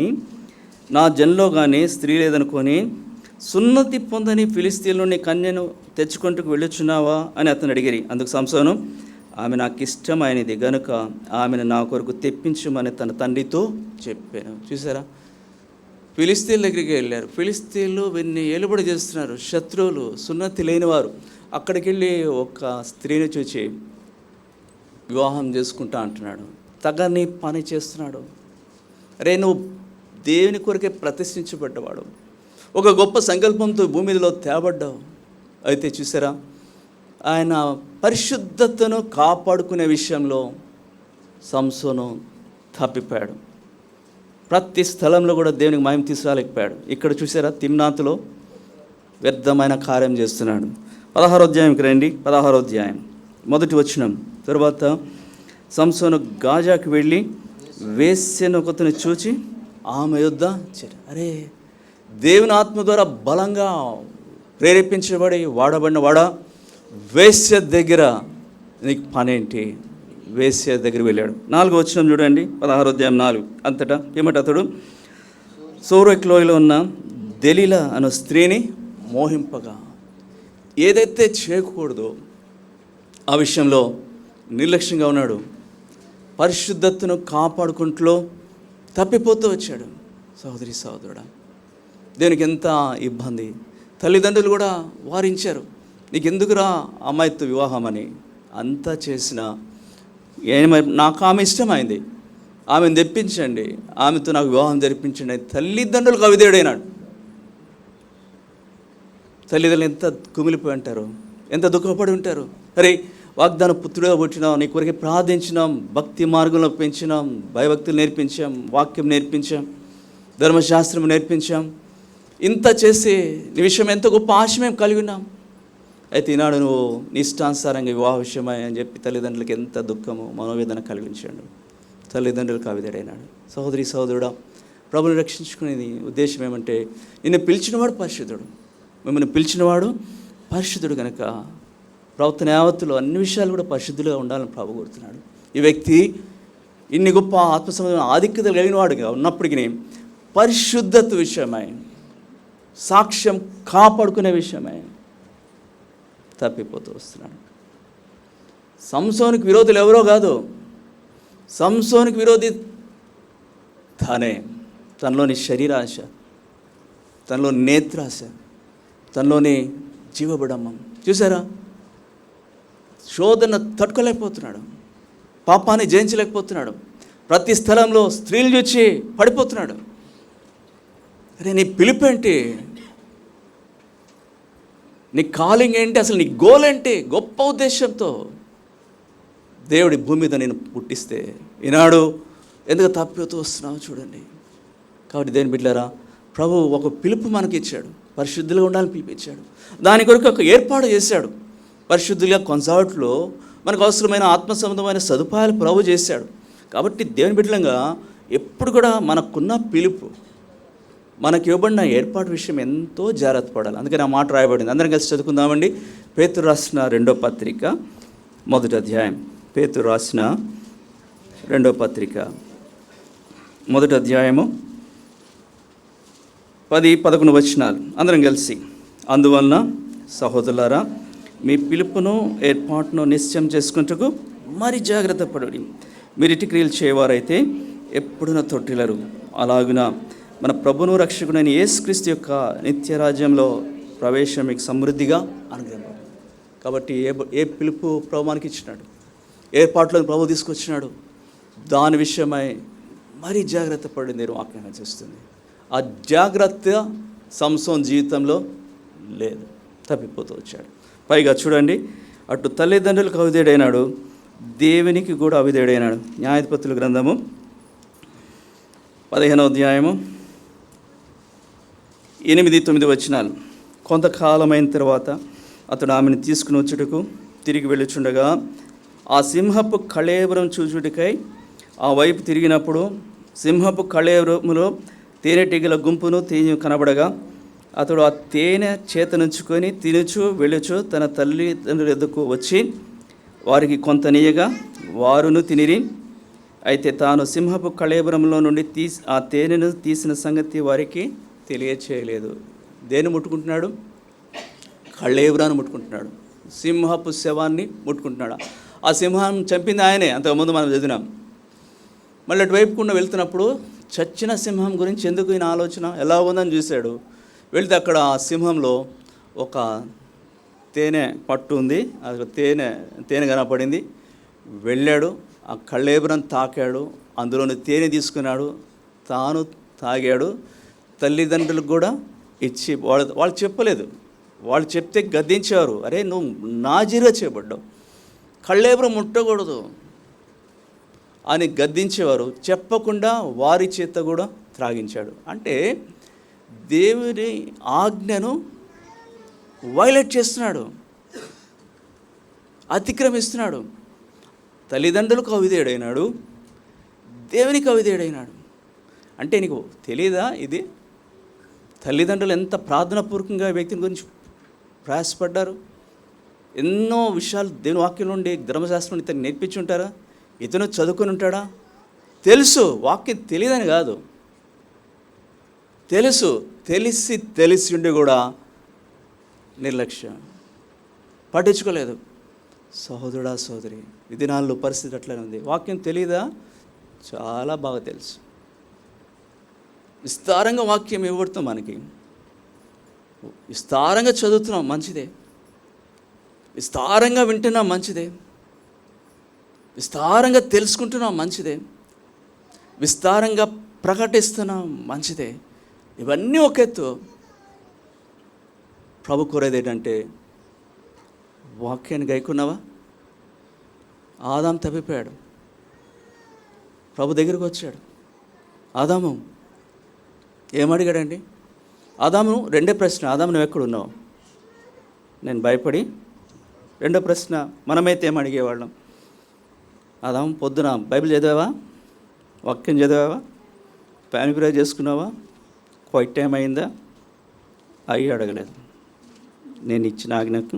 నా జన్లో కానీ స్త్రీ లేదనుకొని సున్నతి పొందని ఫిలిస్తీన్లోని కన్యను తెచ్చుకుంటూ వెళ్ళొచ్చున్నావా అని అతను అడిగిరి. అందుకు సంసోను, ఆమె నాకు ఇష్టమైనది గనుక ఆమెను నా కొరకు తెప్పించమని తన తండ్రితో చెప్పాను. చూసారా, ఫిలిస్తీన్ల దగ్గరికి వెళ్ళారు. ఫిలిస్తీన్లు వీరిని ఏలుబడి చేస్తున్నారు, శత్రువులు, సున్నతి లేనివారు. అక్కడికి వెళ్ళి ఒక స్త్రీని చూచి వివాహం చేసుకుంటా అంటున్నాడు. తగని పని చేస్తున్నాడు. అరే, నువ్వు దేవుని కొరకే ప్రతిష్ఠించబడ్డవాడు, ఒక గొప్ప సంకల్పంతో భూమి మీదలో తేబడ్డావు. అయితే చూసారా, ఆయన పరిశుద్ధతను కాపాడుకునే విషయంలో సంసోను తప్పిపోయాడు. ప్రతి స్థలంలో కూడా దేవునికి మహిమ తీసుకురాలేకపోయాడు. ఇక్కడ చూసారా, తిమ్నాతులో వ్యర్థమైన కార్యం చేస్తున్నాడు. 16వ అధ్యాయంకి రండి. 16వ అధ్యాయం మొదటి వచనం. తర్వాత సంసోను గాజాకి వెళ్ళి వేశ్యను ఒకతను చూచి ఆమె యొద్ద చేరాడు. అరే, దేవుని ఆత్మ ద్వారా బలంగా ప్రేరేపించబడి వాడబడిన వాడా, వేశ్య దగ్గర నీకు పనేంటి? వేశ్య దగ్గర వెళ్ళాడు. 4వ వచనం చూడండి, 16వ అధ్యాయం 4. అంతటా ఏమంటే అతడు సోరెక్ లోయలో ఉన్న దెలీలా అనే స్త్రీని మోహింపగా, ఏదైతే చేయకూడదో ఆ విషయంలో నిర్లక్ష్యంగా ఉన్నాడు. పరిశుద్ధతను కాపాడుకుంటూ తప్పిపోతూ వచ్చాడు. సహోదరి సహోదరుడా, దేవునికి ఎంత ఇబ్బంది. తల్లిదండ్రులు కూడా వారించారు, నీకెందుకురా అమ్మాయితో వివాహం అని. అంతా చేసిన నాకు ఆమె ఇష్టమైంది, ఆమెను తెప్పించండి, ఆమెతో నాకు వివాహం జరిపించండి. తల్లిదండ్రులకు అవిధేయుడైనాడు. తల్లిదండ్రులు ఎంత కుమిలిపోయి ఉంటారు, ఎంత దుఃఖపడి ఉంటారు. అరే, వాగ్దాన పుత్రుడుగా పుట్టినాం, నీ కొరకే ప్రార్థించినాం, భక్తి మార్గంలో పెంచినాం, భయభక్తులు నేర్పించాం, వాక్యం నేర్పించాం, ధర్మశాస్త్రం నేర్పించాం. ఇంత చేసి నీ విషయం ఎంతో గొప్ప ఆశ మేము కలిగి ఉన్నాం. అయితే ఈనాడు నువ్వు నీ ఇష్టానుసారంగా వివాహ విషయమై అని చెప్పి తల్లిదండ్రులకి ఎంత దుఃఖము, మనోవేదన కలిగించాడు. తల్లిదండ్రులకు అవిధేయుడైనాడు. సహోదరి సహోదరుడా, ప్రభుని రక్షించుకునేది ఉద్దేశం ఏమంటే, నిన్ను పిలిచినవాడు పరిశుద్ధుడు, మిమ్మల్ని పిలిచినవాడు పరిశుద్ధుడు కనుక ప్రవర్తన యావత్తులో అన్ని విషయాలు కూడా పరిశుద్ధులుగా ఉండాలని ప్రభు కోరుతున్నాడు. ఈ వ్యక్తి ఇన్ని గొప్ప ఆత్మసంబంధమైన ఆధిక్యతలు కలిగిన వాడుగా ఉన్నప్పటికీ పరిశుద్ధత విషయమై, సాక్ష్యం కాపాడుకునే విషయమై తప్పిపోతూ వస్తున్నాడు. సంసోనికి విరోధులు ఎవరో కాదు, సంసోనికి విరోధి తానే. తనలోని శరీరాశ, తనలోని నేత్రాశ, తనలోని జీవబడమ్మం. చూసారా, శోధన తట్టుకోలేకపోతున్నాడు, పాపాన్ని జయించలేకపోతున్నాడు. ప్రతి స్థలంలో స్త్రీలు చూచి పడిపోతున్నాడు. అరే, నీ పిలుపేంటి? నీ కాలింగ్ ఏంటి? అసలు నీ గోల్ ఏంటి? గొప్ప ఉద్దేశంతో దేవుడి భూమి మీద నేను పుట్టిస్తే ఈనాడు ఎందుకు తప్పిపోతూ వస్తున్నావు చూడండి. కాబట్టి దేని బిడ్డలారా, ప్రభు ఒక పిలుపు మనకి ఇచ్చాడు, పరిశుద్ధులుగా ఉండాలని పిలిపించాడు. దాని కొరకు ఒక ఏర్పాటు చేశాడు. పరిశుద్ధులుగా కొనసాగట్లో మనకు అవసరమైన ఆత్మ సంబంధమైన సదుపాయాలు ప్రభు చేశాడు. కాబట్టి దేవుని బిడ్డలంగా ఎప్పుడు కూడా మనకున్న పిలుపు, మనకి ఇవ్వబడిన ఏర్పాటు విషయం ఎంతో జాగ్రత్త పడాలి. అందుకని ఆ మాట రాయబడింది. అందరం కలిసి చదువుకుందామండి. పేతురు రాసిన 2వ పత్రిక 1వ అధ్యాయం. పేతురు రాసిన 2వ పత్రిక 1వ అధ్యాయము 10-11 వచనాలు అందరం కలిసి. అందువలన సహోదరులారా, మీ పిలుపును ఏర్పాటును నిశ్చయం చేసుకుంటూ మరి జాగ్రత్త పడుడి. మీరు ఇటు క్రియలు చేయవారైతే ఎప్పుడున తొట్టిలరు. అలాగున మన ప్రభును రక్షకుడైన యేసుక్రీస్తు యొక్క నిత్య రాజ్యంలో ప్రవేశం మీకు సమృద్ధిగా అనుగ్రహింపబడింది. కాబట్టి ఏ పిలుపు ప్రభు మనకి ఇచ్చినాడు, ఏర్పాట్లను ప్రభు తీసుకొచ్చినాడు, దాని విషయమై మరీ జాగ్రత్త పడింది వాక్యం చేస్తుంది. ఆ జాగ్రత్త సంసోన్ జీవితంలో లేదు, తప్పిపోతూ వచ్చాడు. పైగా చూడండి, అటు తల్లిదండ్రులకు అవిధేయుడైనాడు, దేవునికి కూడా అవిధేయుడైనాడు. న్యాయాధిపతుల గ్రంథము 15వ అధ్యాయము 8-9 వచనాలు. కొంతకాలమైన తర్వాత అతడు ఆమెను తీసుకుని వచ్చుటకు తిరిగి వెళ్ళుచుండగా ఆ సింహపు కళేబరం చూచుటకై ఆ వైపు తిరిగినప్పుడు సింహపు కళేబరములో తేనెటీగల గుంపును కనబడగా అతడు ఆ తేనె చేతనుంచుకొని తినుచు వెళ్ళుచు తన తల్లిదండ్రుల ఎద్దుకు వచ్చి వారికి కొంత నీయగా వారును తినిరి. అయితే తాను సింహపు కళేబరంలో నుండి ఆ తేనెను తీసిన సంగతి వారికి తెలియచేయలేదు. దేన్ని ముట్టుకుంటున్నాడు? కళేబరాన్ని ముట్టుకుంటున్నాడు. సింహపు శవాన్ని ముట్టుకుంటున్నాడు. ఆ సింహం చంపింది ఆయనే, అంతకుముందు మనం చదివినాం. మళ్ళీ అటువైపుకుండా వెళ్తున్నప్పుడు చచ్చిన సింహం గురించి ఎందుకు ఈయన ఆలోచన, ఎలా ఉందని చూశాడు. వెళితే అక్కడ ఆ సింహంలో ఒక తేనె పట్టు ఉంది, అది తేనె కనపడింది. వెళ్ళాడు, ఆ కళేబరం తాకాడు, అందులోని తేనె తీసుకున్నాడు, తాను తాగాడు. తల్లిదండ్రులకు కూడా ఇచ్చి వాళ్ళు చెప్పలేదు. వాళ్ళు చెప్తే గద్దించారు, అరే నువ్వు నాజీరుగా చేయబడ్డావు, కళేబరం ముట్టకూడదు అని గద్దించేవారు. చెప్పకుండా వారి చేత కూడా త్రాగించాడు. అంటే దేవుని ఆజ్ఞను వైలేట్ చేస్తున్నాడు, అతిక్రమిస్తున్నాడు. తల్లిదండ్రులకు అవిధేయుడైనాడు, దేవునికి అవిధేయుడైనాడు. అంటే నీకు తెలియదా ఇది? తల్లిదండ్రులు ఎంత ప్రార్థనాపూర్వకంగా వ్యక్తిని గురించి ప్రయాసపడ్డారు. ఎన్నో విషయాలు దేవుని వాక్యం నుండి, ధర్మశాస్త్రం ఇతను నేర్పించి ఉంటారా? ఇతను చదువుకొని ఉంటాడా? తెలుసు, వాక్యం తెలియదని కాదు, తెలుసు. తెలిసి ఉండి కూడా నిర్లక్ష్యం, పట్టించుకోలేదు. సహోదరుడా సోదరి, ఈ దినాల్లో పరిస్థితి అట్లనే ఉంది. వాక్యం తెలియదా? చాలా బాగా తెలుసు. విస్తారంగా వాక్యం ఇవ్వబడుతాం మనకి, విస్తారంగా చదువుతున్నాం, మంచిదే. విస్తారంగా వింటున్నాం, మంచిదే. విస్తారంగా తెలుసుకుంటున్నాం, మంచిదే. విస్తారంగా ప్రకటిస్తున్నాం, మంచిదే. ఇవన్నీ ఒక ఎత్తు. ప్రభు కోరేది ఏంటంటే వాక్యాన్ని గైకున్నావా? ఆదాము తప్పిపోయాడు, ప్రభు దగ్గరికి వచ్చాడు. ఆదాము ఏమడిగాడండి? ఆదాము రెండే ప్రశ్న, ఆదాము నువ్వు ఎక్కడున్నావు? నేను భయపడి రెండో ప్రశ్న మనమైతే ఏమడిగేవాళ్ళం? ఆదాము పొద్దున బైబిల్ చదివావా? వాక్యం చదివావా? ప్యాన్ ప్రే చేసుకున్నావా? క్వైట్ టైం అయిందా? అయ్యి అడగలేదు. నేను ఇచ్చిన ఆజ్ఞకు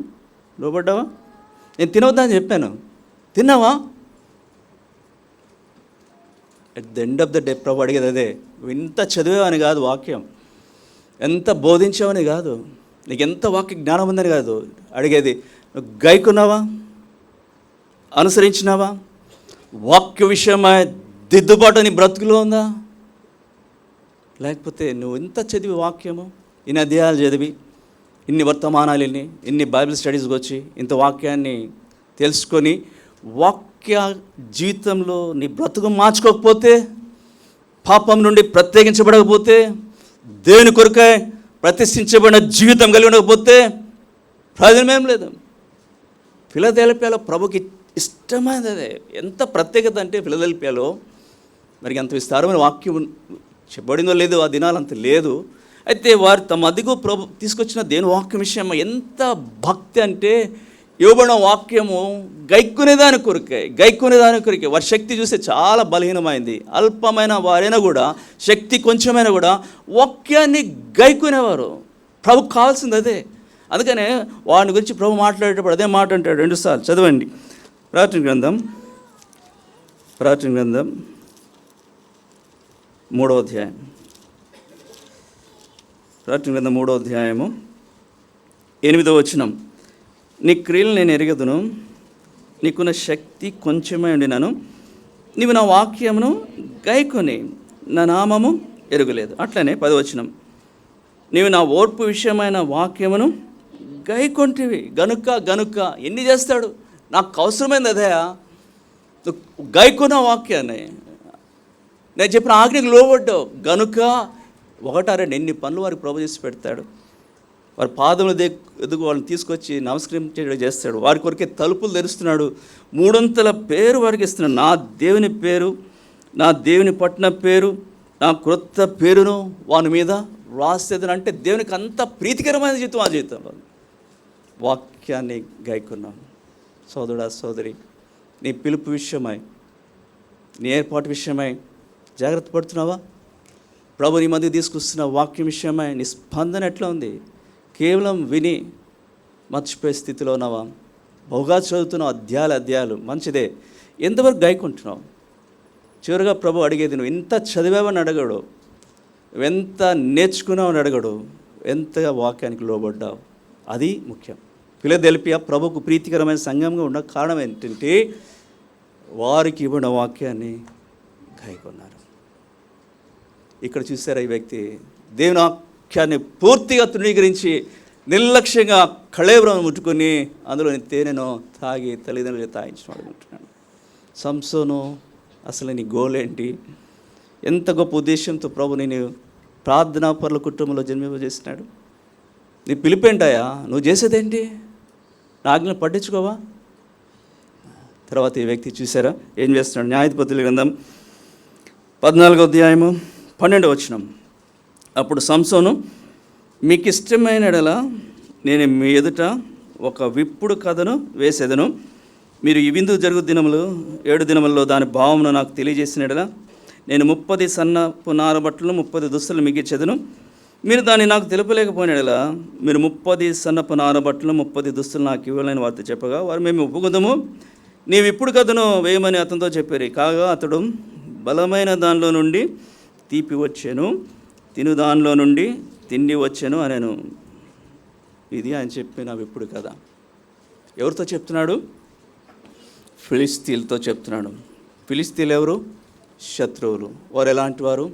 లోబడ్డావా? నేను తినవద్దని చెప్పాను, తిన్నావా? At the end of the day ప్రభు అడిగేది అదే. ఎంత చదివావని కాదు, వాక్యం ఎంత బోధించావని కాదు, నీకు ఎంత వాక్య జ్ఞానం ఉందని కాదు అడిగేది. నువ్వు గైకున్నావా? అనుసరించినావా? వాక్య విషయమై దిద్దుబాటు నీ బ్రతుకులో ఉందా? లేకపోతే నువ్వు ఇంత చదివి వాక్యము, ఇన్ని అధ్యాయాలు చదివి, ఇన్ని వర్తమానాలు విని, ఇన్ని బైబిల్ స్టడీస్కి వచ్చి ఇంత వాక్యాన్ని తెలుసుకొని వాక్య జీవితంలో నీ బ్రతుకు మార్చుకోకపోతే, పాపం నుండి ప్రత్యేకించబడకపోతే, దేవుని కొరకై ప్రతిష్ఠించబడిన జీవితం కలిగి ఉండకపోతే ప్రయోజనమేం లేదు. ఫిలదెల్ఫియాలో ప్రభుకి ఇష్టమైనది అదే. ఎంత ప్రత్యేకత అంటే ఫిలదెల్ఫియాలో మరి అంత విస్తారమైన వాక్యం చెప్పబడిందో లేదో ఆ దినాలు అంత లేదు. అయితే వారు తమ అదిగో ప్రభు తీసుకొచ్చిన దేవుని వాక్యం విషయం ఎంత భక్తి అంటే, ఇవ్వబడిన వాక్యము గైక్కునేదాని కొరికే వారి శక్తి చూస్తే చాలా బలహీనమైంది. అల్పమైన వారైనా కూడా, శక్తి కొంచెమైనా కూడా వాక్యాన్ని గైక్కునేవారు. ప్రభుకు కావాల్సింది అదే. అందుకనే వాడిని గురించి ప్రభు మాట్లాడేటప్పుడు అదే మాట అంటాడు. 2 సార్లు చదవండి. ప్రకటన గ్రంథం 3వ అధ్యాయం. ప్రకటన గ్రంథం 3వ అధ్యాయము 8వ వచనం. నీ క్రియలు నేను ఎరగదును, నీకున్న శక్తి కొంచెమే ఉండినను, నీవు నా వాక్యమును గైకొని నా నామము ఎరుగలేదు. అట్లనే 10వ వచనం. నీవు నా ఓర్పు విషయమైన వాక్యమును గైకొంటివి గనుక ఎన్ని చేస్తాడు? నాకు అవసరమైంది అదే, గైకొన్న వాక్యాన్ని, నేను చెప్పిన ఆజ్ఞకు లోబడ్డావు గనుక 1-2 ఎన్ని పనులు వారికి ప్రభు చేసి పెడతాడు. వారి పాదములు ఎదుగు వాళ్ళని తీసుకొచ్చి నమస్కరించేట చేస్తాడు. వారి కొరకే తలుపులు తెరుస్తున్నాడు. 300 పేరు వారికి ఇస్తున్నాడు. నా దేవుని పేరు, నా దేవుని పట్టిన పేరు, నా క్రొత్త పేరును వాని మీద రాసేదని. అంటే దేవునికి అంత ప్రీతికరమైన జీవితం ఆ జీవితంలో. వాక్యాన్ని గైకున్నాం. సోదరుడా సోదరి, నీ పిలుపు విషయమై, నీ ఏర్పాటు విషయమై జాగ్రత్త పడుతున్నావా? ప్రభు నీ మధ్య తీసుకొస్తున్న వాక్యం విషయమై నీ స్పందన ఎట్లా ఉంది? కేవలం విని మర్చిపోయే స్థితిలో ఉన్నావా? బహుగా చదువుతున్నావు, అధ్యాయాలు మంచిదే, ఎంతవరకు గైకుంటున్నావు? చివరిగా ప్రభు అడిగేది, నువ్వు ఎంత చదివావని అడగడు, ఎంత నేర్చుకున్నావు అని అడగడు, ఎంతగా వాక్యానికి లోబడ్డావు, అది ముఖ్యం. ఫిలదెల్ఫియా ప్రభుకు ప్రీతికరమైన సంఘంగా ఉన్న కారణం ఏంటంటే వారికి ఇవ్వబడిన వాక్యాన్ని గైకొన్నారు. ఇక్కడ చూసారా, ఈ వ్యక్తి దేవుని వాక్యాన్ని పూర్తిగా తృణీకరించి నిర్లక్ష్యంగా కళేబరం ముట్టుకొని అందులోని తేనెను తాగి తల్లిదండ్రులు తాగించినాడు అంటున్నాడు. సంసోను, అసలు నీ గోల్ ఏంటి? ఎంత గొప్ప ఉద్దేశంతో ప్రభు నేను ప్రార్థనా పరుల కుటుంబంలో జన్మింపజేసినాడు. నీ పిలిపేంటాయా? నువ్వు చేసేదేంటి? నా ఆజ్ఞలు పట్టించుకోవా? తర్వాత ఈ వ్యక్తి చూసారా ఏం చేస్తున్నాడు? న్యాయాధిపతుల గ్రంథం 14వ అధ్యాయము 12వ వచనం. అప్పుడు సంసోను, మీకు ఇష్టమైన ఎడల నేను మీ ఎదుట ఒక విప్పుడు కథను వేసేదను. మీరు ఈ విందు జరుగు దినములు 7 దినములలో దాని భావమును నాకు తెలియజేసిన ఎడల నేను 30 సన్నపు నారబట్టలు 30 దుస్తులు మిగిల్చెదను. మీరు దాన్ని నాకు తెలుపలేకపోయిన ఎడల మీరు 30 సన్నపు నారబట్టలు 30 దుస్తులు నాకు ఇవ్వాలని వారితో చెప్పగా వారు మేము ఒప్పుకుందాము, నీవు ఇప్పుడు కథను వేయమని అతనితో చెప్పారు. కాగా అతడు బలమైన దానిలో నుండి తీపి వచ్చాను, తిను దానిలో నుండి తిండి వచ్చాను అనేను. ఇది ఆయన చెప్పిన ఇప్పుడు కదా. ఎవరితో చెప్తున్నాడు? ఫిలిస్తీన్లతో చెప్తున్నాడు. ఫిలిస్తీన్లు ఎవరు? శత్రువులు. వారు ఎలాంటి వారు?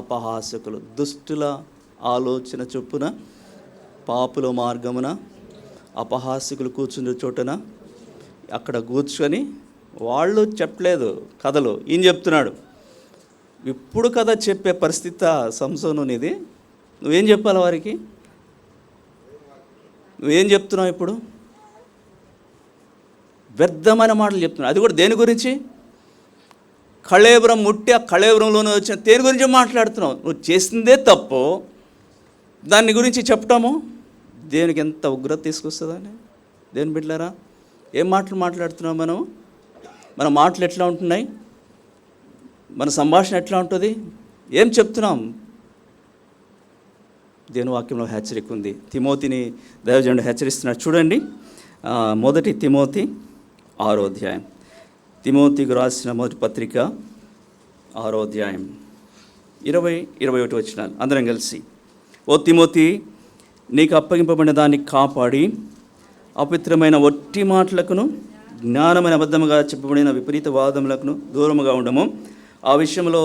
అపహాసకులు, దుష్టుల ఆలోచన చొప్పున, పాపుల మార్గమున, అపహాసకులు కూర్చున్న చోటున అక్కడ కూర్చొని వాళ్ళు చెప్పలేదు కథలు, ఈయన చెప్తున్నాడు. ఇప్పుడు కథ చెప్పే పరిస్థితి సంసోను నీది. నువ్వేం చెప్పాలి వారికి? నువ్వేం చెప్తున్నావు ఇప్పుడు? వ్యర్థమైన మాటలు చెప్తున్నావు. అది కూడా దేని గురించి? కళేబరం ముట్టి ఆ కళేబరంలోనే వచ్చిన దేని గురించి మాట్లాడుతున్నావు? నువ్వు చేసిందే తప్పు, దాని గురించి చెప్పటము దేవునికి ఎంత ఉగ్రత తీసుకొస్తుందని. దేని బిడ్డలారా, ఏం మాటలు మాట్లాడుతున్నాం మనం? మన మాటలు ఎట్లా ఉంటున్నాయి? మన సంభాషణ ఎట్లా ఉంటుంది? ఏం చెప్తున్నాం? దేవుని వాక్యంలో హెచ్చరిక ఉంది. తిమోతిని దైవజనుడు హెచ్చరిస్తున్నాడు. చూడండి, 1 తిమోతి 6వ అధ్యాయం. తిమోతికి రాసిన మొదటి పత్రిక 6వ అధ్యాయం 20-21 వచనాలు అందరం కలిసి. ఓ తిమోతి, నీకు అప్పగింపబడిన దాన్ని కాపాడి అపవిత్రమైన ఒట్టి మాటలకును జ్ఞానమైన అబద్ధముగా చెప్పబడిన విపరీత వాదములకును దూరముగా ఉండము. ఆ విషయంలో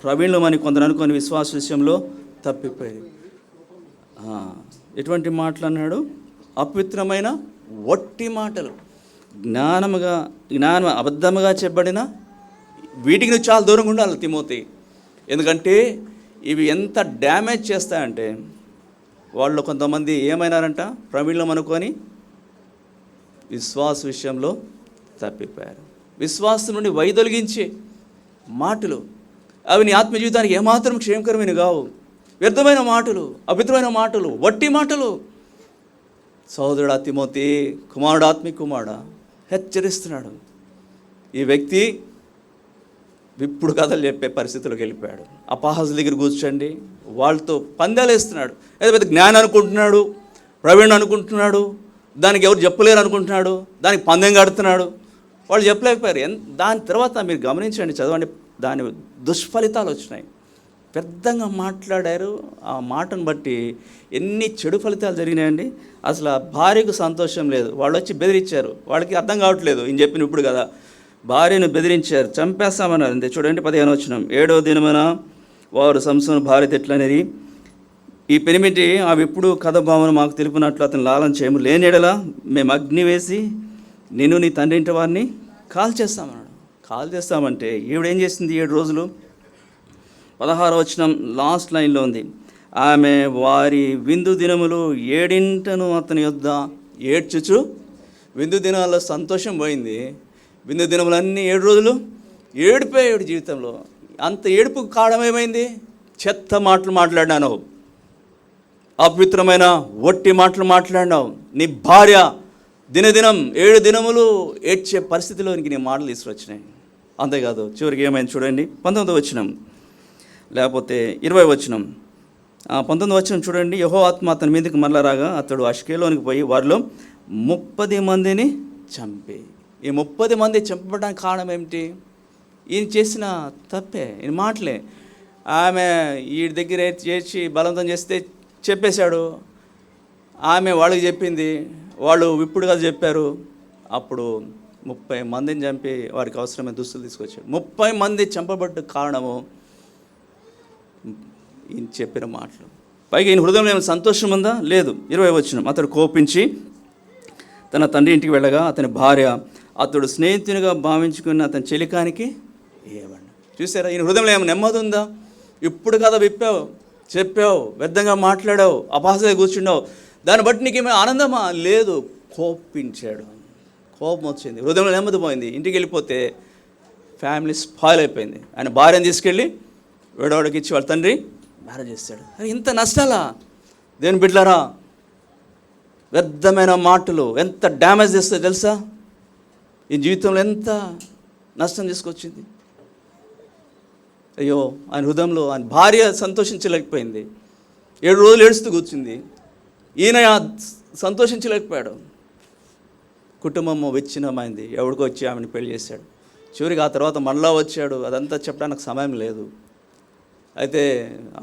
ప్రవీణులమని కొందరు అనుకొని విశ్వాస విషయంలో తప్పిపోయి. ఎటువంటి మాటలు అన్నాడు? అపవిత్రమైన ఒట్టి మాటలు, జ్ఞానం అబద్ధముగా చెప్పబడిన వీటికి నువ్వు చాలా దూరంగా ఉండాలి తిమోతి. ఎందుకంటే ఇవి ఎంత డ్యామేజ్ చేస్తాయంటే, వాళ్ళు కొంతమంది ఏమైనారంట, ప్రవీణులం అనుకొని విశ్వాస విషయంలో తప్పిపోయారు. విశ్వాసం నుండి వైదొలిగించే మాటలు, అవి నీ ఆత్మ జీవితానికి ఏమాత్రం క్షేమకరమైన కావు. వ్యర్థమైన మాటలు, అపితమైన మాటలు, వట్టి మాటలు. సహోదరుడా తిమోతి, కుమారుడు, ఆత్మీయ కుమారుడా, హెచ్చరిస్తున్నాడు. ఈ వ్యక్తి విప్పుడు కథలు చెప్పే పరిస్థితుల్లోకి వెళ్ళిపోయాడు. అపహాసుల దగ్గర కూర్చోండి, వాళ్ళతో పందాలు వేస్తున్నాడు. ఏదో పెద్ద జ్ఞానం అనుకుంటున్నాడు, ప్రవీణ్ అనుకుంటున్నాడు, దానికి ఎవరు చెప్పలేరు అనుకుంటున్నాడు, దానికి పందెం కడుతున్నాడు. వాళ్ళు చెప్పలేకపోయారు. దాని తర్వాత మీరు గమనించండి, చదవండి, దాని దుష్ఫలితాలు వచ్చినాయి. పెద్దగా మాట్లాడారు. ఆ మాటను బట్టి ఎన్ని చెడు ఫలితాలు జరిగినాయండి. అసలు ఆ భార్యకు సంతోషం లేదు. వాళ్ళు వచ్చి బెదిరించారు. వాళ్ళకి అర్థం కావట్లేదు, ఈయన చెప్పిన ఇప్పుడు కదా. భార్యను బెదిరించారు, చంపేస్తామన్నారు. అంతే. చూడండి 15వ వచనం. 7వ దినమున వారు సంసోను భార్య తెట్లనేది, ఈ పెనిమిటి అవి ఎప్పుడు కథ భావన మాకు తెలుపునట్లు అతను లాలన చేయము, లేనిడలా మేము అగ్ని వేసి నిన్ను నీ తండ్రి ఇంటి వారిని కాల్ చేస్తామన్నాడు. కాల్ చేస్తామంటే ఈవిడేం చేసింది? 7 రోజులు. 16వ వచనం లాస్ట్ లైన్లో ఉంది. ఆమె వారి విందు దినములు 7 అతని యొద్ద ఏడ్చుచు, విందు దినాల్లో సంతోషం పోయింది. విందు దినములన్నీ 7 రోజులు ఏడిపోయాడు జీవితంలో. అంత ఏడుపు కారణం ఏమైంది? చెత్త మాటలు మాట్లాడినాను, అపవిత్రమైన ఒట్టి మాటలు మాట్లాడినావు. నీ భార్య దినదినం 7 దినములు ఏడ్చే పరిస్థితిలోనికి నీ మాటలు తీసుకొచ్చినాయి. అంతేకాదు, చివరికి ఏమైంది చూడండి. 19వ వచనం, లేకపోతే 20వ వచనం. 19వ వచనం చూడండి. యెహోవా ఆత్మ అతని మీదకి మరల రాగా అతడు అష్కెలోనికి పోయి వారిలో 30 మందిని చంపి. ఈ 30 మంది చంపడానికి కారణం ఏమిటి? ఈయన చేసిన తప్పే, ఈయన మాటలే. ఆమె ఈ దగ్గర చేర్చి బలవంతం చేస్తే చెప్పేశాడు. ఆమె వాళ్ళకి చెప్పింది, వాళ్ళు విప్పుడుగా చెప్పారు. అప్పుడు 30 మందిని చంపి వారికి అవసరమైన దుస్తులు తీసుకొచ్చాడు. 30 మంది చంపబడ్డ కారణము ఈయన చెప్పిన మాటలు. పైగా ఈయన హృదయంలో ఏమైనా సంతోషం ఉందా? లేదు. 20వ వచనం. అతడు కోపించి తన తండ్రి ఇంటికి వెళ్ళగా అతని భార్య అతడు స్నేహితునిగా భావించుకున్న అతని చెలికానికి ఏమన్నా. చూసారా, ఈయన హృదయంలో ఏమైనా నెమ్మది ఉందా? ఇప్పుడు కదా విప్పావు, చెప్పావు, వ్యర్థంగా మాట్లాడావు, అపహాసగా కూర్చున్నావు, దాన్ని బట్టి నీకు ఏమైనా ఆనందమా? లేదు. కోపించాడు, కోపం వచ్చింది, హృదయంలో నెమ్మది పోయింది. ఇంటికి వెళ్ళిపోతే ఫ్యామిలీ స్పాయిల్ అయిపోయింది. ఆయన భార్యను తీసుకెళ్ళి వేడవాడికి ఇచ్చి వాళ్ళ తండ్రి మ్యారేజ్ చేస్తాడు. ఇంత నష్టాలా? దేని బిడ్డలారా, వ్యర్థమైన మాటలు ఎంత డ్యామేజ్ చేస్తాయో తెలుసా? ఈ జీవితంలో ఎంత నష్టం తీసుకొచ్చింది. అయ్యో, ఆయన హృదయంలో ఆయన భార్య సంతోషించలేకపోయింది. 7 రోజులు ఏడుస్తూ కూర్చుంది. ఈయన సంతోషించలేకపోయాడు. కుటుంబం విచ్ఛిన్నమైంది. ఎవడికో వచ్చి ఆమెను పెళ్లి చేశాడు. చివరికి ఆ తర్వాత మళ్ళా వచ్చాడు. అదంతా చెప్పడానికి సమయం లేదు. అయితే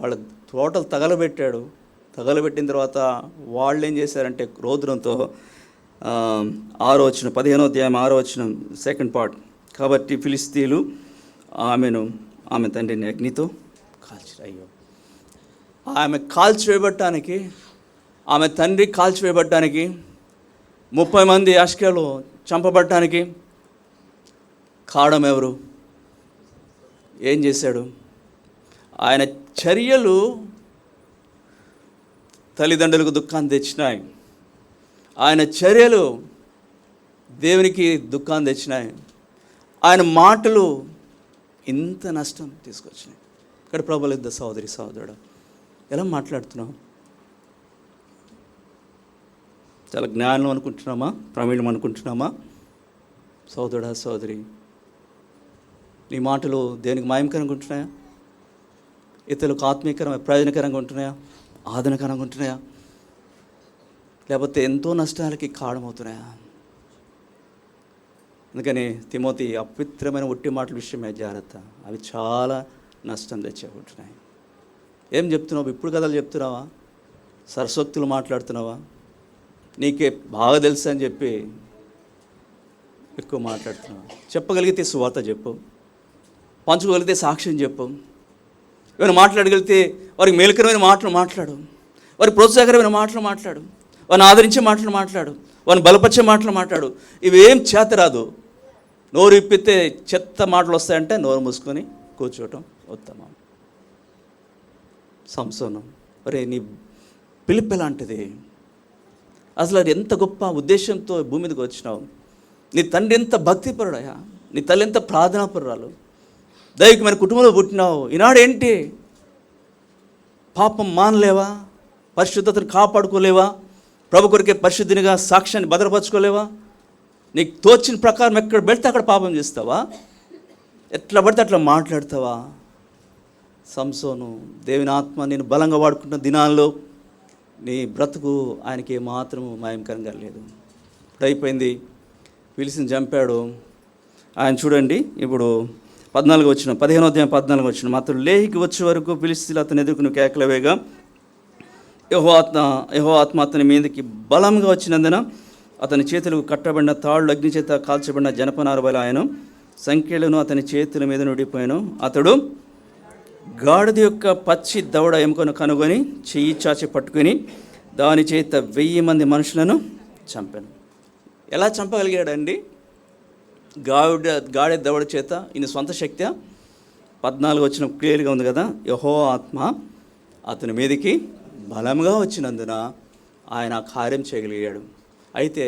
వాళ్ళ టోటల్ తగలబెట్టాడు. తగలబెట్టిన తర్వాత వాళ్ళు ఏం చేశారంటే క్రోధంతో 6వ వచనం, 15వ అధ్యాయం 6వ వచనం, సెకండ్ పార్ట్. కాబట్టి ఫిలిస్తీయులు ఆమె తండ్రిని అగ్నితో కాల్చారు. అయ్యో, ఆమె కాల్చివేయబట్టడానికి, ఆమె తండ్రి కాల్చివేయబట్టడానికి, 30 మంది అష్కెలో చంపబట్టడానికి కారణం ఎవరు? ఏం చేశాడు? ఆయన చర్యలు తల్లిదండ్రులకు దుఃఖాన్ని తెచ్చినాయి. ఆయన చర్యలు దేవునికి దుఃఖాన్ని తెచ్చినాయి. ఆయన మాటలు ఇంత నష్టం తీసుకొచ్చినాయి. ఇక్కడ ప్రభువుల సహోదరి సహోదరుడు, ఎలా మాట్లాడుతున్నావు? చాలా జ్ఞానం అనుకుంటున్నామా? ప్రవీణం అనుకుంటున్నామా? సహోదరుడా సహోదరి, నీ మాటలు దేనికి మాయంకరంగా ఉంటున్నాయా? ఇతరులకు ఆత్మీయకరమైన ప్రయోజనకరంగా ఉంటున్నాయా? ఆదరణకరంగా ఉంటున్నాయా? లేకపోతే ఎంతో నష్టాలకి కారణమవుతున్నాయా? అందుకని తిమోతి, అపవిత్రమైన ఒట్టి మాటల విషయమే జాగ్రత్త. అవి చాలా నష్టం తెచ్చేకుంటున్నాయి. ఏం చెప్తున్నావు? ఇప్పుడు కథలు చెప్తున్నావా? సరస్వక్తులు మాట్లాడుతున్నావా? నీకే బాగా తెలుసు అని చెప్పి ఎక్కువ మాట్లాడుతున్నావా? చెప్పగలిగితే సువార్త చెప్పు, పంచుకోగలిగితే సాక్ష్యం చెప్పు, ఏమైనా మాట్లాడగలిగితే వారికి మేలుకరమైన మాటలు మాట్లాడు, వారికి ప్రోత్సాహకరమైన మాటలు మాట్లాడు, వారిని ఆదరించే మాటలు మాట్లాడు, వారిని బలపరిచే మాటలు మాట్లాడు. ఇవేం చేతరాదు. నోరు ఇప్పితే చెత్త మాటలు వస్తాయంటే నోరు మూసుకొని కూర్చోవటం ఉత్తమం. సంసోను, ఒరే నీ పిలుపు ఎలాంటిది? అసలు అది ఎంత గొప్ప ఉద్దేశంతో భూమి మీదకి వచ్చినావు? నీ తండ్రి ఎంత భక్తిపరుడయా? నీ తల్లి ఎంత ప్రార్థనాపరురాలు? దైవికమైన కుటుంబంలో పుట్టినావు, ఈనాడు ఏంటి పాపం మానలేవా? పరిశుద్ధతను కాపాడుకోలేవా? ప్రభు కొరికే పరిశుద్ధినిగా సాక్ష్యాన్ని భద్రపరచుకోలేవా? నీకు తోచిన ప్రకారం ఎక్కడ పెడితే అక్కడ పాపం చేస్తావా? ఎట్లా పడితే అట్లా మాట్లాడతావా? సంసోను, దేవుని ఆత్మ నేను బలంగా వాడుకుంటున్న దినాల్లో నీ బ్రతుకు ఆయనకి ఏమాత్రము మాయంకరంగా లేదు. ఇప్పుడు అయిపోయింది, పిలిచిని చంపాడు ఆయన. చూడండి ఇప్పుడు 15వ వచనం, 15వ అధ్యాయం 14వ వచనం. అతడు లేహికి వచ్చే వరకు ఫిలిష్తీయులు అతని ఎదుర్కొని కేకలవేగా యెహోవా ఆత్మ అతని మీదకి బలంగా వచ్చినందున అతని చేతులకు కట్టబడిన తాళ్ళు అగ్ని చేత కాల్చబడిన జనపనార వలె ఆయన సంఖ్యలను అతని చేతుల మీద నుడిపోయాను. అతడు గాడిద యొక్క పచ్చి దవడ ఎముకను కనుగొని చెయ్యి చాచి పట్టుకుని దాని చేత 1000 మంది మనుషులను చంపాను. ఎలా చంపగలిగాడండి? గాడిద దవడ చేత. ఈయన సొంత శక్తి. 14 వచ్చిన క్లియర్గా ఉంది కదా, యెహోవా ఆత్మ అతని మీదకి బలంగా వచ్చినందున ఆయన కార్యం చేయగలిగాడు. అయితే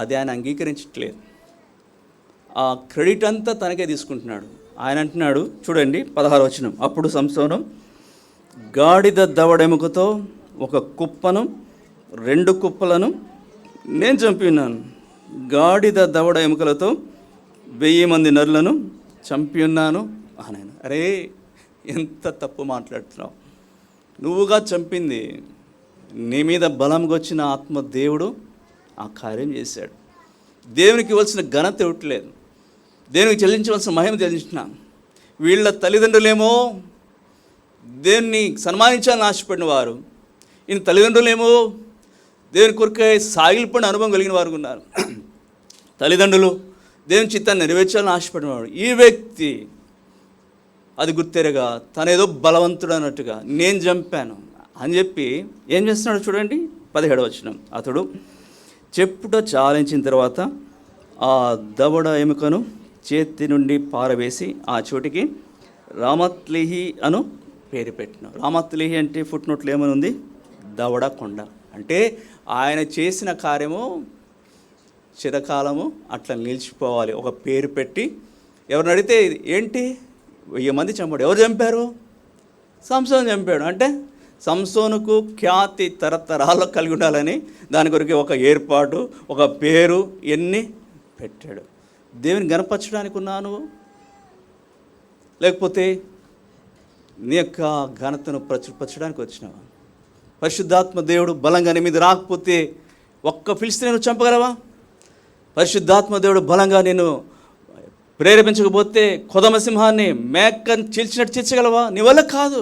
అది ఆయన అంగీకరించట్లేదు. ఆ క్రెడిట్ అంతా తనకే తీసుకుంటున్నాడు. ఆయన అంటున్నాడు చూడండి 16వ వచనం. అప్పుడు సంసోను గాడిద దవడెముకతో ఒక కుప్పను 2 కుప్పలను నేను చంపి ఉన్నాను. గాడిద దవడ ఎముకలతో 1000 మంది నరులను చంపి ఉన్నాను అని. అరే ఎంత తప్పు మాట్లాడుతున్నావు! నువ్వుగా చంపింది, నీ మీద బలంగా వచ్చిన ఆత్మ దేవుడు ఆ కార్యం చేశాడు. దేవునికి ఇవ్వాల్సిన ఘనత ఇవ్వట్లేదు, దేవునికి చెల్లించవలసిన మహిమ చెల్లించిన. వీళ్ళ తల్లిదండ్రులేమో దేవుని సన్మానించాలని ఆశపడిన వారు, ఈయన తల్లిదండ్రులేమో దేవుని కొరకై సాగిలిపడిన అనుభవం కలిగిన వారు ఉన్నారు. తల్లిదండ్రులు దేవుని చిత్తాన్ని నెరవేర్చాలని ఆశపడినవాడు. ఈ వ్యక్తి అది గుర్తెరగా తనేదో బలవంతుడు అన్నట్టుగా నేను చంపాను అని చెప్పి ఏం చేస్తున్నాడు చూడండి 17వ వచనం. అతడు చెప్పుట చాలించిన తర్వాత ఆ దవడ ఎముకను చేతి నుండి పారవేసి ఆ చోటికి రామత్లిహి అను పేరు పెట్టినాడు. రామత్లిహి అంటే ఫుట్నోట్లు ఏమని ఉంది? దవడ కొండ. అంటే ఆయన చేసిన కార్యము చిరకాలము అట్లా నిలిచిపోవాలి. ఒక పేరు పెట్టి ఎవరిని అడిగితే ఏంటి 1000 మంది చంపాడు. ఎవరు చంపారు? సంసోను చంపాడు. అంటే సంసోనుకు ఖ్యాతి తరతరాల్లో కలిగి ఉండాలని దాని కొరకు ఒక ఏర్పాటు, ఒక పేరు ఎన్ని పెట్టాడు. దేవుని గణపరచడానికి ఉన్నాను, లేకపోతే నీ యొక్క ఘనతను ప్రచురపరచడానికి వచ్చినావా? పరిశుద్ధాత్మ దేవుడు బలంగా నీ మీద రాకపోతే ఒక్క ఫిలిష్తీయుని నువ్వు చంపగలవా? పరిశుద్ధాత్మ దేవుడు బలంగా నేను ప్రేరేపించకపోతే కొదమ సింహాన్ని మేకని చీల్చినట్టు చీల్చగలవా? నీ వల్ల కాదు.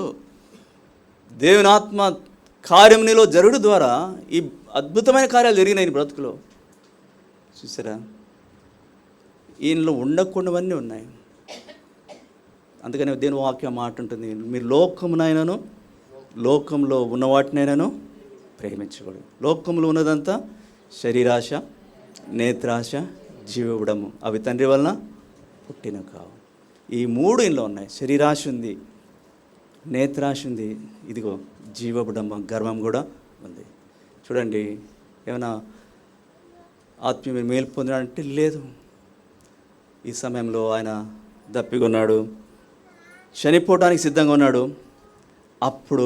దేవుని ఆత్మ కార్యం నీలో జరుడు ద్వారా ఈ అద్భుతమైన కార్యాలు జరిగినాయి నీ బ్రతుకులో. చూసారా? ఈయనలో ఉండకుండావన్నీ ఉన్నాయి. అందుకని దేవుని వాక్యం మాట ఉంటుంది, మీరు లోకమునైనను లోకంలో ఉన్న వాటినైనాను ప్రేమించకూడదు. లోకంలో ఉన్నదంతా శరీరాశ, నేత్రాశ, జీవబుడము. అవి తండ్రి వలన పుట్టిన కావు. ఈ 3 ఇంట్లో ఉన్నాయి. శరీరాశ ఉంది, నేత్రాశ ఉంది, ఇదిగో జీవబుడమ గర్వం కూడా ఉంది. చూడండి, ఏమైనా ఆత్మీయ మేలు పొందినాడంటే లేదు. ఈ సమయంలో ఆయన దప్పికొన్నాడు, చనిపోవడానికి సిద్ధంగా ఉన్నాడు. అప్పుడు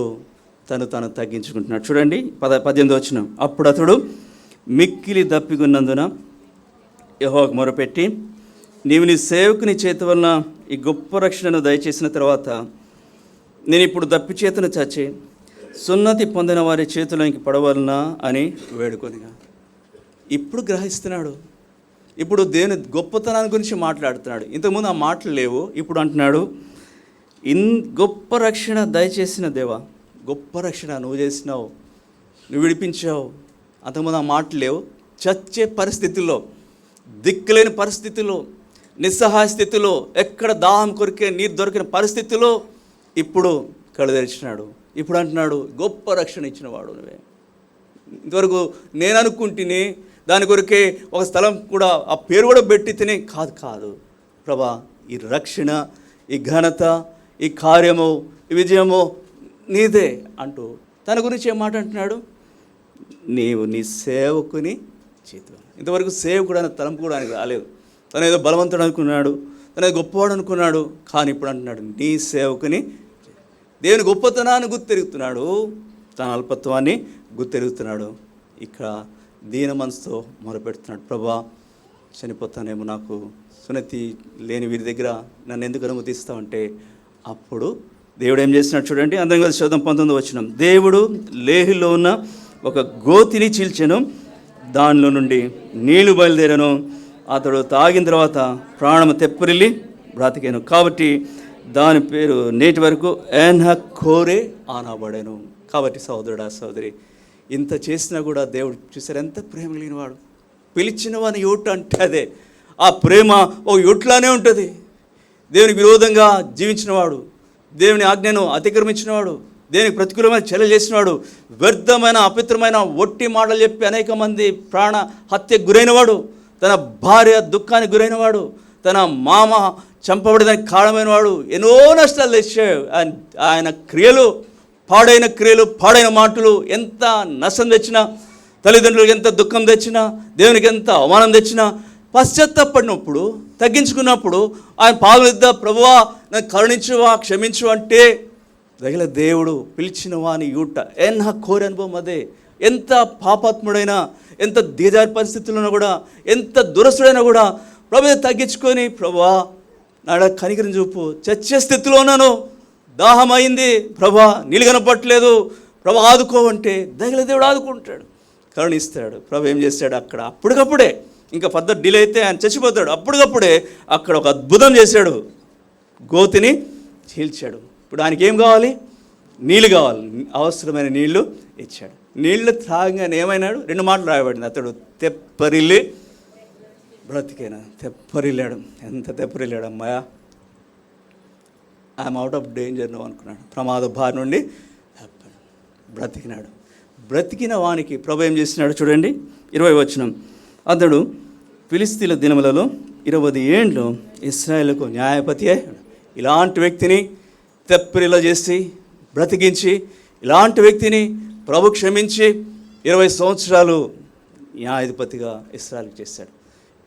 తను తగ్గించుకుంటున్నాడు. చూడండి 18వ వచనం. అప్పుడు అతడు మిక్కిలి దప్పికొన్నందున యెహోవాకు మొరపెట్టి, నీవు నీ సేవకుని చేతి వలన ఈ గొప్ప రక్షణను దయచేసిన తర్వాత నేను ఇప్పుడు దప్పి చేతును చచ్చి సున్నతి పొందిన వారి చేతులోకి పడవలనా అని వేడుకొనిగా. ఇప్పుడు గ్రహిస్తున్నాడు. ఇప్పుడు దేవుని గొప్పతనాన్ని గురించి మాట్లాడుతున్నాడు. ఇంతకుముందు ఆ మాటలు లేవు. ఇప్పుడు అంటున్నాడు, గొప్ప రక్షణ దయచేసిన దేవా, గొప్ప రక్షణ నువ్వు చేసినావు, నువ్వు విడిపించావు. అంతకుముందు ఆ మాటలు లేవు. చచ్చే పరిస్థితుల్లో, దిక్కులేని పరిస్థితుల్లో, నిస్సహాయ స్థితిలో, ఎక్కడ దాహం కొరికే నీరు దొరికిన పరిస్థితిలో ఇప్పుడు కళ్ళు తెరిచినాడు. ఇప్పుడు అంటున్నాడు, గొప్ప రక్షణ ఇచ్చినవాడు నువ్వే. ఇంతవరకు నేను అనుకుంటుని దాని కొరికే ఒక స్థలం కూడా ఆ పేరు కూడా పెట్టి తినే కాదు ప్రభా, ఈ రక్షణ, ఈ ఘనత, ఈ కార్యము, ఈ విజయము నీదే అంటూ తన గురించి ఏం మాట అంటున్నాడు? నీవు నీ సేవకుని చేతులు. ఇంతవరకు సేవకుడు అనే తలంపు కూడా ఆయనకు రాలేదు. తను ఏదో బలవంతుడు అనుకున్నాడు, తనది గొప్పవాడు అనుకున్నాడు. కానీ ఇప్పుడు అంటున్నాడు, నీ సేవకుని. దేవుని గొప్పతనాన్ని గుర్తెరుగుతున్నాడు, తన అల్పత్వాన్ని గుర్తెరుగుతున్నాడు. ఇక్కడ దీన మనసుతో మొరపెడుతున్నాడు, ప్రభా చనిపోతానేమో, నాకు సున్నతి లేని వీరి దగ్గర నన్ను ఎందుకు అనుమతిస్తావంటే, అప్పుడు దేవుడు ఏం చేస్తున్నాడు చూడండి. అందరం కలిసి చదువు 19వ వచనం. దేవుడు లేహిలో ఉన్న ఒక గోతిని చీల్చెను, దానిలో నుండి నీళ్లు బయలుదేరాను. అతడు తాగిన తర్వాత ప్రాణము తెప్పరిల్లి బ్రతికాను. కాబట్టి దాని పేరు నేటి వరకు ఎన్హక్కోరే అనబడెను. కాబట్టి సహోదరుడా సహోదరి, ఇంత చేసినా కూడా దేవుడు చూసారు ఎంత ప్రేమ లేనివాడు. పిలిచిన వాని యూట అంటే అదే, ఆ ప్రేమ ఓ యూట్లానే ఉంటుంది. దేవునికి విరోధంగా జీవించినవాడు, దేవుని ఆజ్ఞను అతిక్రమించినవాడు, దేవునికి ప్రతికూలమైన చర్యలు చేసినవాడు, వ్యర్థమైన అపవిత్రమైన ఒట్టి మాటలు చెప్పి అనేక మంది ప్రాణ హత్యకు గురైనవాడు, తన భార్య దుఃఖానికి గురైనవాడు, తన మామ చంపబడడానికి కారణమైన వాడు, ఎన్నో నష్టాలు తెచ్చాడు. ఆయన క్రియలు, పాడైన మాటలు ఎంత నష్టం తెచ్చినా, తల్లిదండ్రులకు ఎంత దుఃఖం తెచ్చినా, దేవునికి ఎంత అవమానం తెచ్చినా, పశ్చాత్తాపడినప్పుడు, తగ్గించుకున్నప్పుడు ఆయన పాదముల ప్రభువా నన్ను కరుణించువా, క్షమించు అంటే దగిల దేవుడు పిలిచిన వాని యూట ఎన్హక్కోరే అనుభవం అదే. ఎంత పాపాత్ముడైనా, ఎంత దిగజారి పరిస్థితుల్లో కూడా, ఎంత దురస్తుడైనా కూడా ప్రభు తగ్గించుకొని, ప్రభువా నాడ కనికరం చూపు, చచ్చే స్థితిలో ఉన్నాను, దాహం అయింది ప్రభా, నీళ్ళు కనపట్లేదు ప్రభు ఆదుకోవంటే దగిల దేవుడు ఆదుకుంటాడు, కరుణిస్తాడు. ప్రభు ఏం చేస్తాడు అక్కడ అప్పటికప్పుడే, ఇంకా పద్ధతి డిలే అయితే ఆయన చచ్చిపోతాడు, అప్పటికప్పుడే అక్కడ ఒక అద్భుతం చేశాడు, గోతిని చీల్చాడు. ఇప్పుడు ఆయనకి ఏం కావాలి? నీళ్ళు కావాలి. అవసరమైన నీళ్లు ఇచ్చాడు. నీళ్లు త్రాగగానే ఏమైనాడు? 2 మాటలు రాయబడింది, అతడు తెప్పరిల్లి బ్రతికేనా. తెప్పరిల్లాడు. ఎంత తెప్పరిల్లాడు అమ్మాయ. ఐఎమ్ అవుట్ ఆఫ్ డేంజర్ నువ్వు అనుకున్నాడు, ప్రమాద బారి నుండి బ్రతికినాడు. బ్రతికిన వానికి ప్రభు ఏం చేసినాడు చూడండి. 20వ వచనం. అతడు ఫిలిస్తీన్ల దినములలో 20 ఏండ్లు ఇశ్రాయేలుకు న్యాయపతి అయ్యాడు. ఇలాంటి వ్యక్తిని తెప్పరిలా చేసి బ్రతికించి, ఇలాంటి వ్యక్తిని ప్రభు క్షమించి 20 సంవత్సరాలు న్యాయాధిపతిగా ఇశ్రాయేలుకు చేశాడు.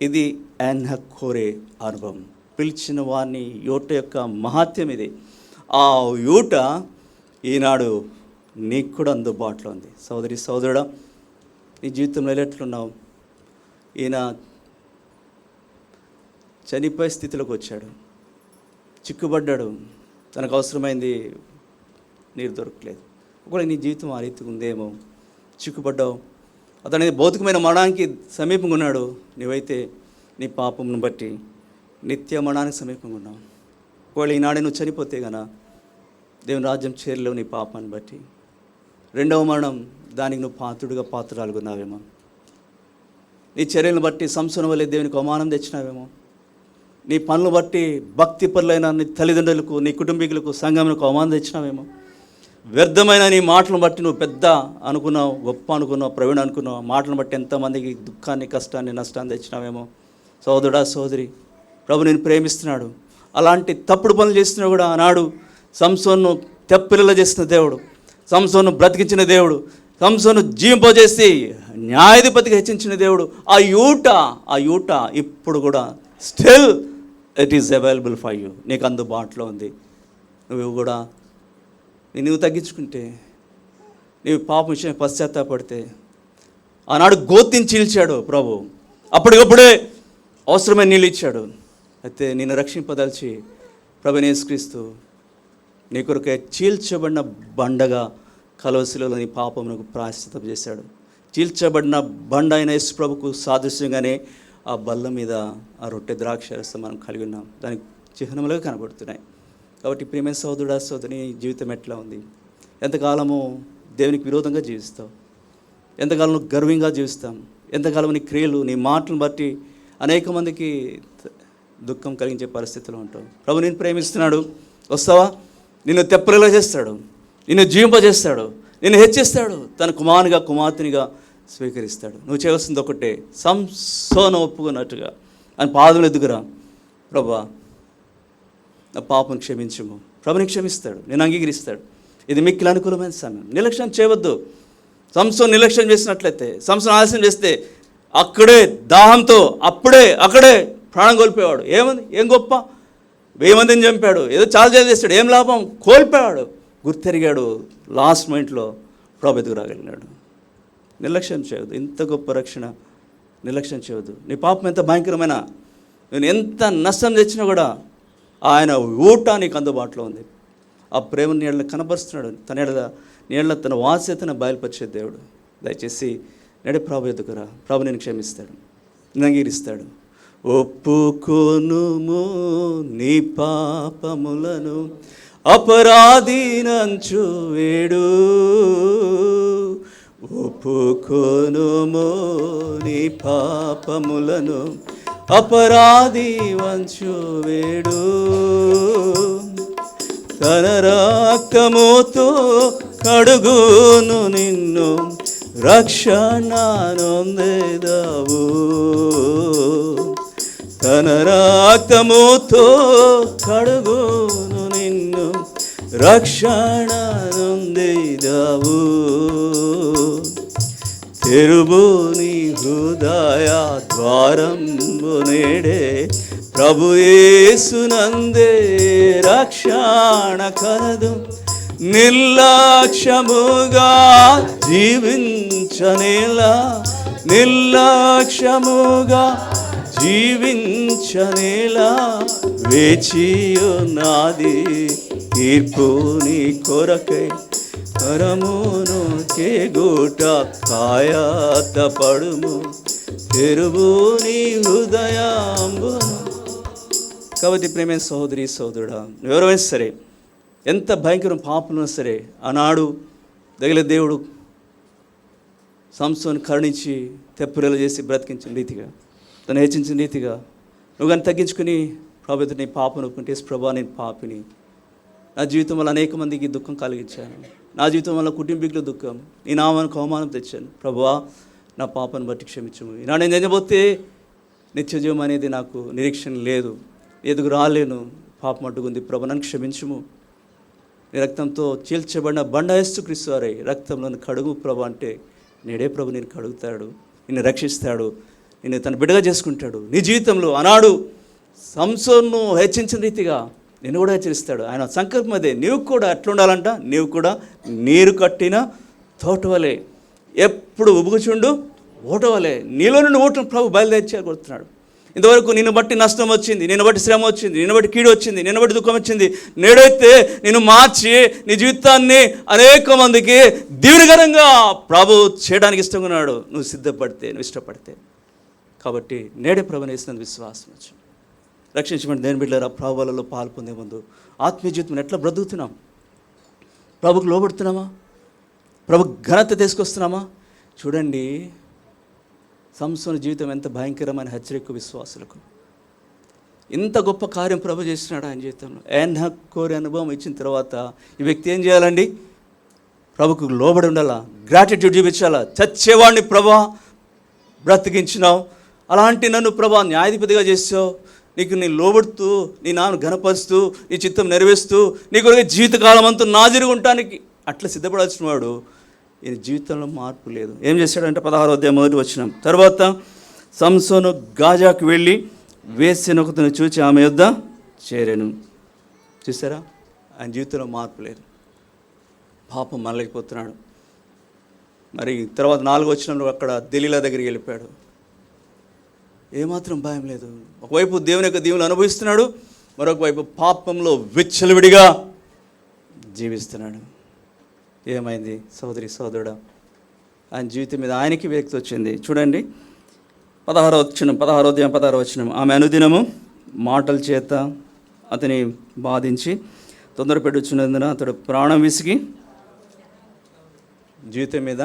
ఇది ఎన్హక్కోరే అనుభవం. పిలిచిన వారిని యూట యొక్క మహాత్యం ఇది. ఆ యూట ఈనాడు నీకు కూడా అందుబాటులో ఉంది. సోదరి సోదరుడా, నీ జీవితంలో ఎట్లున్నావు? ఈయన చనిపోయే స్థితిలోకి వచ్చాడు, చిక్కుబడ్డాడు, తనకు అవసరమైంది నీరు దొరకలేదు. ఒకవేళ నీ జీవితం ఆ రీతిగా ఉందేమో, చిక్కుబడ్డావు, అతని భౌతికమైన మరణానికి సమీపంగా ఉన్నాడు. నీవైతే నీ పాపమును బట్టి నిత్య మరణానికి సమీపంగా ఉన్నావు. ఒకవేళ ఈనాడే నువ్వు చనిపోతే గన దేవుని రాజ్యం చేరలేవు నీ పాపాన్ని బట్టి. 2వ మరణం, దానికి నువ్వు పాత్రురాలుగున్నావేమో. నీ చర్యలను బట్టి సంసోను వలె దేవునికి అవమానం తెచ్చినావేమో. నీ పనులు బట్టి భక్తి పరులైన నీ తల్లిదండ్రులకు, నీ కుటుంబీకులకు, సంఘములకు అవమానం తెచ్చినావేమో. వ్యర్థమైన నీ మాటలను బట్టి నువ్వు పెద్ద అనుకున్నావు, గొప్ప అనుకున్నావు, ప్రవీణ అనుకున్నావు. మాటలను బట్టి ఎంతమందికి దుఃఖాన్ని, కష్టాన్ని, నష్టాన్ని తెచ్చినావేమో. సోదరుడా సోదరి, ప్రభు నేను ప్రేమిస్తున్నాడు. అలాంటి తప్పుడు పనులు చేస్తున్నా కూడా ఆనాడు సంసోను తెప్పిల్ల చేసిన దేవుడు, సంసోను బ్రతికించిన దేవుడు, సంసోను జీవింపజేసి న్యాయాధిపతిగా హెచ్చించిన దేవుడు. ఆ యూట ఇప్పుడు కూడా still it is available for you. నీకు అందుబాటులో ఉంది. నువ్వు కూడా నువ్వు తగ్గించుకుంటే, నీవు పాపం విషయం పశ్చాత్తాపడితే, ఆనాడు గోతిని చీల్చాడు ప్రభు, అప్పటికప్పుడే అవసరమైన నీళ్ళు ఇచ్చాడు. అయితే నిన్ను రక్షింపదలిచి ప్రభువైన యేసుక్రీస్తు నీ కొరకే చీల్చబడిన బండగా కలువరిలో నీ పాపమునకు ప్రాయశ్చిత్తం చేశాడు. చీల్చబడిన బండ అయిన యేసు ప్రభుకు సాదృశ్యంగానే ఆ బల్ల మీద ఆ రొట్టె ద్రాక్ష రసం మనం కలిగి ఉన్నాం. దానికి చిహ్నములుగా కనబడుతున్నాయి. కాబట్టి ప్రియమైన సోదరుడా సోదరి, జీవితం ఎట్లా ఉంది? ఎంతకాలము దేవునికి విరోధంగా జీవిస్తావు? ఎంతకాలం నువ్వు గర్వంగా జీవిస్తాం? ఎంతకాలం నీ క్రియలు, నీ మాటలను బట్టి అనేక మందికి దుఃఖం కలిగించే పరిస్థితిలో ఉంటావు. ప్రభు నేను ప్రేమిస్తున్నాడు, వస్తావా? నిన్ను తెప్పరిలా చేస్తాడు, నిన్ను జీవింపజేస్తాడు, నిన్ను హెచ్చిస్తాడు, తన కుమారునిగా, కుమార్తెనిగా స్వీకరిస్తాడు. నువ్వు చేయవలసింది ఒకటే, సంసోను ఒప్పుకున్నట్టుగా ఆయన పాదముల ఎదుగురా, ప్రభా నా పాపం క్షమించము. ప్రభుని క్షమిస్తాడు, నేను అంగీకరిస్తాడు. ఇది మిక్కిలి అనుకూలమైన సమయం. నిర్లక్ష్యం చేయవద్దు. సంసోను నిర్లక్ష్యం చేసినట్లయితే, సంసోను ఆలస్యం చేస్తే అక్కడే దాహంతో అక్కడే ప్రాణం కోల్పోయేవాడు. ఏముంది? ఏం గొప్ప? 1000 మందిని చంపాడు, ఏదో చాలా చేస్తాడు, ఏం లాభం? కోల్పోయాడు, గుర్తెరిగాడు. లాస్ట్ మినిట్లో ప్రభు ఎదుగు రాగలిగినాడు. నిర్లక్ష్యం చేయవద్దు. ఇంత గొప్ప రక్షణ నిర్లక్ష్యం చేయవద్దు. నీ పాపం ఎంత భయంకరమైన, నేను ఎంత నష్టం తెచ్చినా కూడా ఆయన ఊట నీకు అందుబాటులో ఉంది. ఆ ప్రేమ నీళ్ళని కనబరుస్తున్నాడు. నీళ్ళ తన వాస్యతను బయలుపరిచే దేవుడు. దయచేసి నేడే ప్రభు ఎదుగురా. ప్రభు నేను క్షమిస్తాడు, అంగీకరిస్తాడు. ఒప్పుకొనుము నీ పాపములను, అపరాధినంచు వేడు. ఒప్పుకొనుము నీ పాపములను, అపరాధి వంచు వేడు. తన రక్తముతో కడుగును నిన్ను, రక్షణ నొందెదవు. తన రక్తముతో కడుగును నిన్ను, రక్షణ నొందెదవు. తెరువు నీ హృదయ ద్వారంబు నేడే, ప్రభు యేసునందే రక్షణ కలదు. నిర్లక్ష్యముగా జీవించనేలా, నిర్లక్ష్యముగా జీవించనేలా, వేచియున్నది తీర్పు నీ కొరకై. కరమును చేగూట కాయత పడుము, తెరువు నీ హృదయంబును. కాబట్టి ప్రేమ సహోదరి సహోదరుడా, ఎవరైనా సరే, ఎంత భయంకరం పాపంలో సరే, ఆనాడు దగిల దేవుడు సంసోను కరుణించి తెప్పురేలు చేసి బ్రతికించిన రీతిగా, తను హెచ్చించిన రీతిగా నువ్వు కానీ తగ్గించుకుని ప్రభు నీ పాపను ఒప్పుకుంటే, ప్రభా నేను పాపిని, నా జీవితం వల్ల అనేక మందికి దుఃఖం కలిగించాను, నా జీవితం వల్ల కుటుంబీకులు దుఃఖం, నీ నామానికి అవమానం తెచ్చాను, ప్రభువా నా పాపను బట్టి క్షమించము. ఈనాడు నేను చనిపోతే నిత్యజీవం అనేది నాకు నిరీక్షణ లేదు, ఎదుగు రాలేను, పాపం అడ్డుకుంది, ప్రభు నన్ను క్షమించుము. నీ రక్తంతో చీల్చబడిన బండ యేసుక్రీస్తు వారై రక్తంలో కడుగు ప్రభు అంటే, నేడే ప్రభు నేను కడుగుతాడు, నిన్ను రక్షిస్తాడు, నిన్ను తన బిడ్డగా చేసుకుంటాడు. నీ జీవితంలో ఆనాడు సంసోను హెచ్చించిన రీతిగా నిన్ను కూడా హెచ్చరిస్తాడు. ఆయన సంకల్పం అదే, నీవు కూడా అట్లా ఉండాలంట. నీవు కూడా నీరు కట్టిన తోటవలే, ఎప్పుడు ఉబుకుచుండు ఓటవలే, నీలో నుండి ఓటను ప్రభు బయలుదేర్చేయగలుగుతున్నాడు. ఇంతవరకు నిన్ను బట్టి నష్టం వచ్చింది, నిన్ను బట్టి శ్రమ వచ్చింది, నిన్ను బట్టి కీడు వచ్చింది, నిన్ను బట్టి దుఃఖం వచ్చింది. నేడైతే నిన్ను మార్చి నీ జీవితాన్ని అనేక మందికి దీవెనకరంగా ప్రభు చేయడానికి ఇష్టంగా ఉన్నాడు, నువ్వు సిద్ధపడితే, నువ్వు ఇష్టపడితే. కాబట్టి నేడే ప్రభుని వేసినందుకు విశ్వాసం వచ్చి రక్షించమని దేని బిడ్డలారా, ప్రభువులలో పాలు పొందే ముందు ఆత్మీయ జీవితం ఎట్లా బ్రతుకుతున్నాం? ప్రభుకు లోబడుతున్నామా? ప్రభు ఘనత తీసుకొస్తున్నామా? చూడండి, సంసోను జీవితం ఎంత భయంకరమైన హెచ్చరిక విశ్వాసులకు. ఇంత గొప్ప కార్యం ప్రభు చేస్తున్నాడు ఆయన జీవితంలో. కోరి అనుభవం ఇచ్చిన తర్వాత ఈ వ్యక్తి ఏం చేయాలండి? ప్రభుకు లోబడి ఉండాలా, గ్రాటిట్యూడ్ చూపించాలా. చచ్చేవాడిని ప్రభా బ్రతికించినావు, అలాంటి నన్ను ప్రభా న్యాయాధిపతిగా చేసావు, నీకు నేను లోబడుతూ, నీ నాన్న ఘనపరుస్తూ, నీ చిత్తం నెరవేరుస్తూ, నీ కొరకు జీవితకాలం అంతా నాజీరుగా ఉండటానికి అట్లా సిద్ధపడాల్సిన వాడు. ఈయన జీవితంలో మార్పు లేదు. ఏం చేశాడంటే 16వ అధ్యాయం మొదటి వచనం, తర్వాత సంసోను గాజాకు వెళ్ళి వేసిన ఒకతను చూచి ఆమె యొద్ద చేరాను. చూసారా, ఆయన జీవితంలో మార్పు లేదు, పాపం మనలేకపోతున్నాడు. మరి తర్వాత 4వ వచనంలో అక్కడ దెలీలా దగ్గరికి వెళ్ళిపోయాడు. ఏమాత్రం భయం లేదు. ఒకవైపు దేవుని యొక్క దీవులు అనుభవిస్తున్నాడు, మరొక వైపు పాపంలో విచ్చలవిడిగా జీవిస్తున్నాడు. ఏమైంది సోదరి సోదరుడా? ఆయన జీవితం మీద ఆయనకి వ్యక్తి వచ్చింది. చూడండి 16వ అధ్యాయం 16వ వచనం, ఆమె అనుదినము మాటల చేత అతని బాధించి తొందర పెట్టుచున్నందున అతడు ప్రాణం విసిగి జీవితం మీద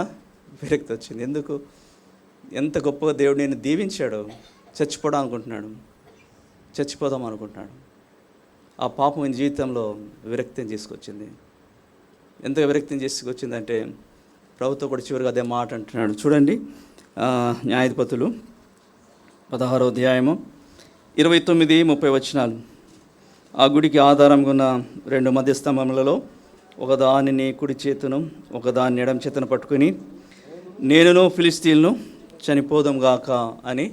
విరక్తి వచ్చింది. ఎందుకు? ఎంత గొప్పగా దేవుడు నేను దీవించాడు. చచ్చిపోదాం అనుకుంటున్నాడు. ఆ పాపం ఈయన జీవితంలో విరక్తిని తీసుకొచ్చింది. ఎంత విరక్తిని తీసుకొచ్చిందంటే ప్రభుత్వం కూడా చివరిగా అదే మాట అంటున్నాడు. చూడండి న్యాయాధిపతులు 16వ అధ్యాయము 29-30 వచనాలు. ఆ గుడికి ఆధారంగా ఉన్న 2 మధ్యస్తంభములలో ఒకదానిని కుడి చేతును ఒకదాన్ని ఎడమ చేతును పట్టుకుని నేనును ఫిలిస్తీన్ను చనిపోదాం గాక అని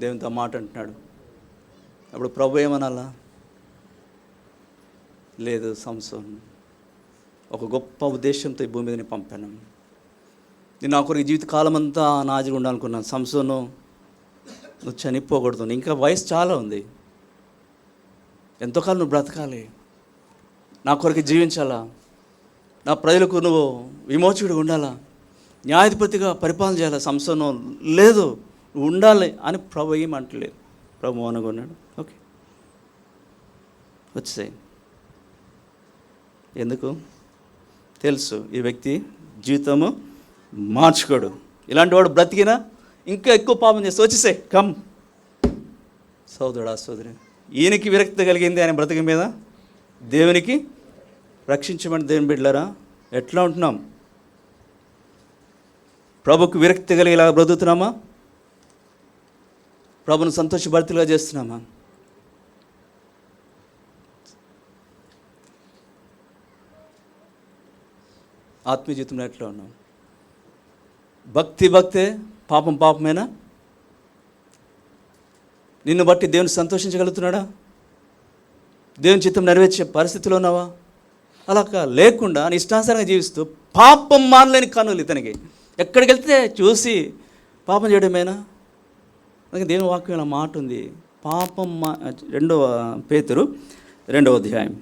దేవునితో మాట అంటున్నాడు. అప్పుడు ప్రభు ఏమనాలా? లేదు సంసోన్, ఒక గొప్ప ఉద్దేశంతో ఈ భూమి మీద నేను పంపాను. నేను నా కొరకు జీవితకాలం అంతా నాజిగా ఉండాలనుకున్నాను. సంసోను, నువ్వు చనిపోకూడదు, ఇంకా వయసు చాలా ఉంది, ఎంతో కాలం నువ్వు బ్రతకాలి, నా కొరకు జీవించాలా, నా ప్రజలకు నువ్వు విమోచకుడిగా ఉండాలా, న్యాయాధిపతిగా పరిపాలన చేయాలా. సంసోను, లేదు నువ్వు ఉండాలి అని ప్రభు ఏమంటలేదు. ప్రభు అనుకున్నాడు, ఓకే వచ్చేసాయి. ఎందుకు తెలుసు, ఈ వ్యక్తి జీవితము మార్చుకోడు, ఇలాంటి వాడు బ్రతికినా ఇంకా ఎక్కువ పాపం చేస్తే వచ్చేసాయి కమ్. సోదరుడా సోదరి, ఈయనకి విరక్తి కలిగింది ఆయన బ్రతికి మీద. దేవునికి రక్షించమని దేవుని బిడ్డలారా ఎట్లా ఉంటున్నాం? ప్రభుకు విరక్తి కలిగేలా బ్రతుకుతున్నామా? ప్రభును సంతోషభరితులుగా చేస్తున్నామా? ఆత్మీయ జీవితంలో ఎట్లా ఉన్నాం? భక్తే, పాపం పాపమేనా? నిన్ను బట్టి దేవుని సంతోషించగలుగుతున్నాడా? దేవుని చిత్తం నెరవేర్చే పరిస్థితిలో ఉన్నావా? అలా లేకుండా నీ ఇష్టానుసారంగా జీవిస్తూ పాపం మానలేని కనులు ఇతనికి ఎక్కడికి వెళ్తే చూసి పాపం చేయడమేనా? అందుకే దేవుని వాక్యం మాట ఉంది, పాపం పేతురు 2వ అధ్యాయం,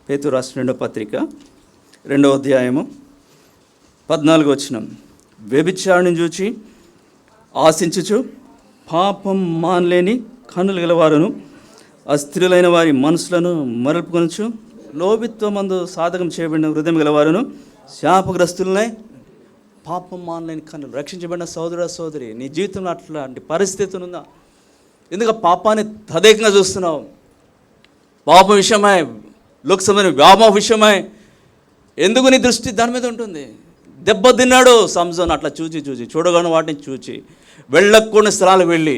పేతురు రాసిన 2వ పత్రిక 2వ అధ్యాయము 14వ వచనం, వ్యభిచారిని చూచి ఆశించుచు పాపం మానలేని కన్నులు గలవారును అస్థిరులైన వారి మనసులను మరల్పుకొనచ్చు, లోభిత్వమందు సాధకం చేయబడిన హృదయం గలవారును శాపగ్రస్తులనే. పాపం మానలేని కన్నులు. రక్షించబడిన సోదరుడా సోదరి, నీ జీవితంలో అట్లాంటి పరిస్థితి ఉందా? ఎందుకు పాపాన్ని తదేకంగా చూస్తున్నావు? పాపం విషయమై, లోకసభ వ్యామోహ విషయమై ఎందుకు నీ దృష్టి దాని మీద ఉంటుంది? దెబ్బతిన్నాడు సంసోను అట్లా చూచి చూడగానే వాటిని చూచి వెళ్ళకూడని స్థలాలు వెళ్ళి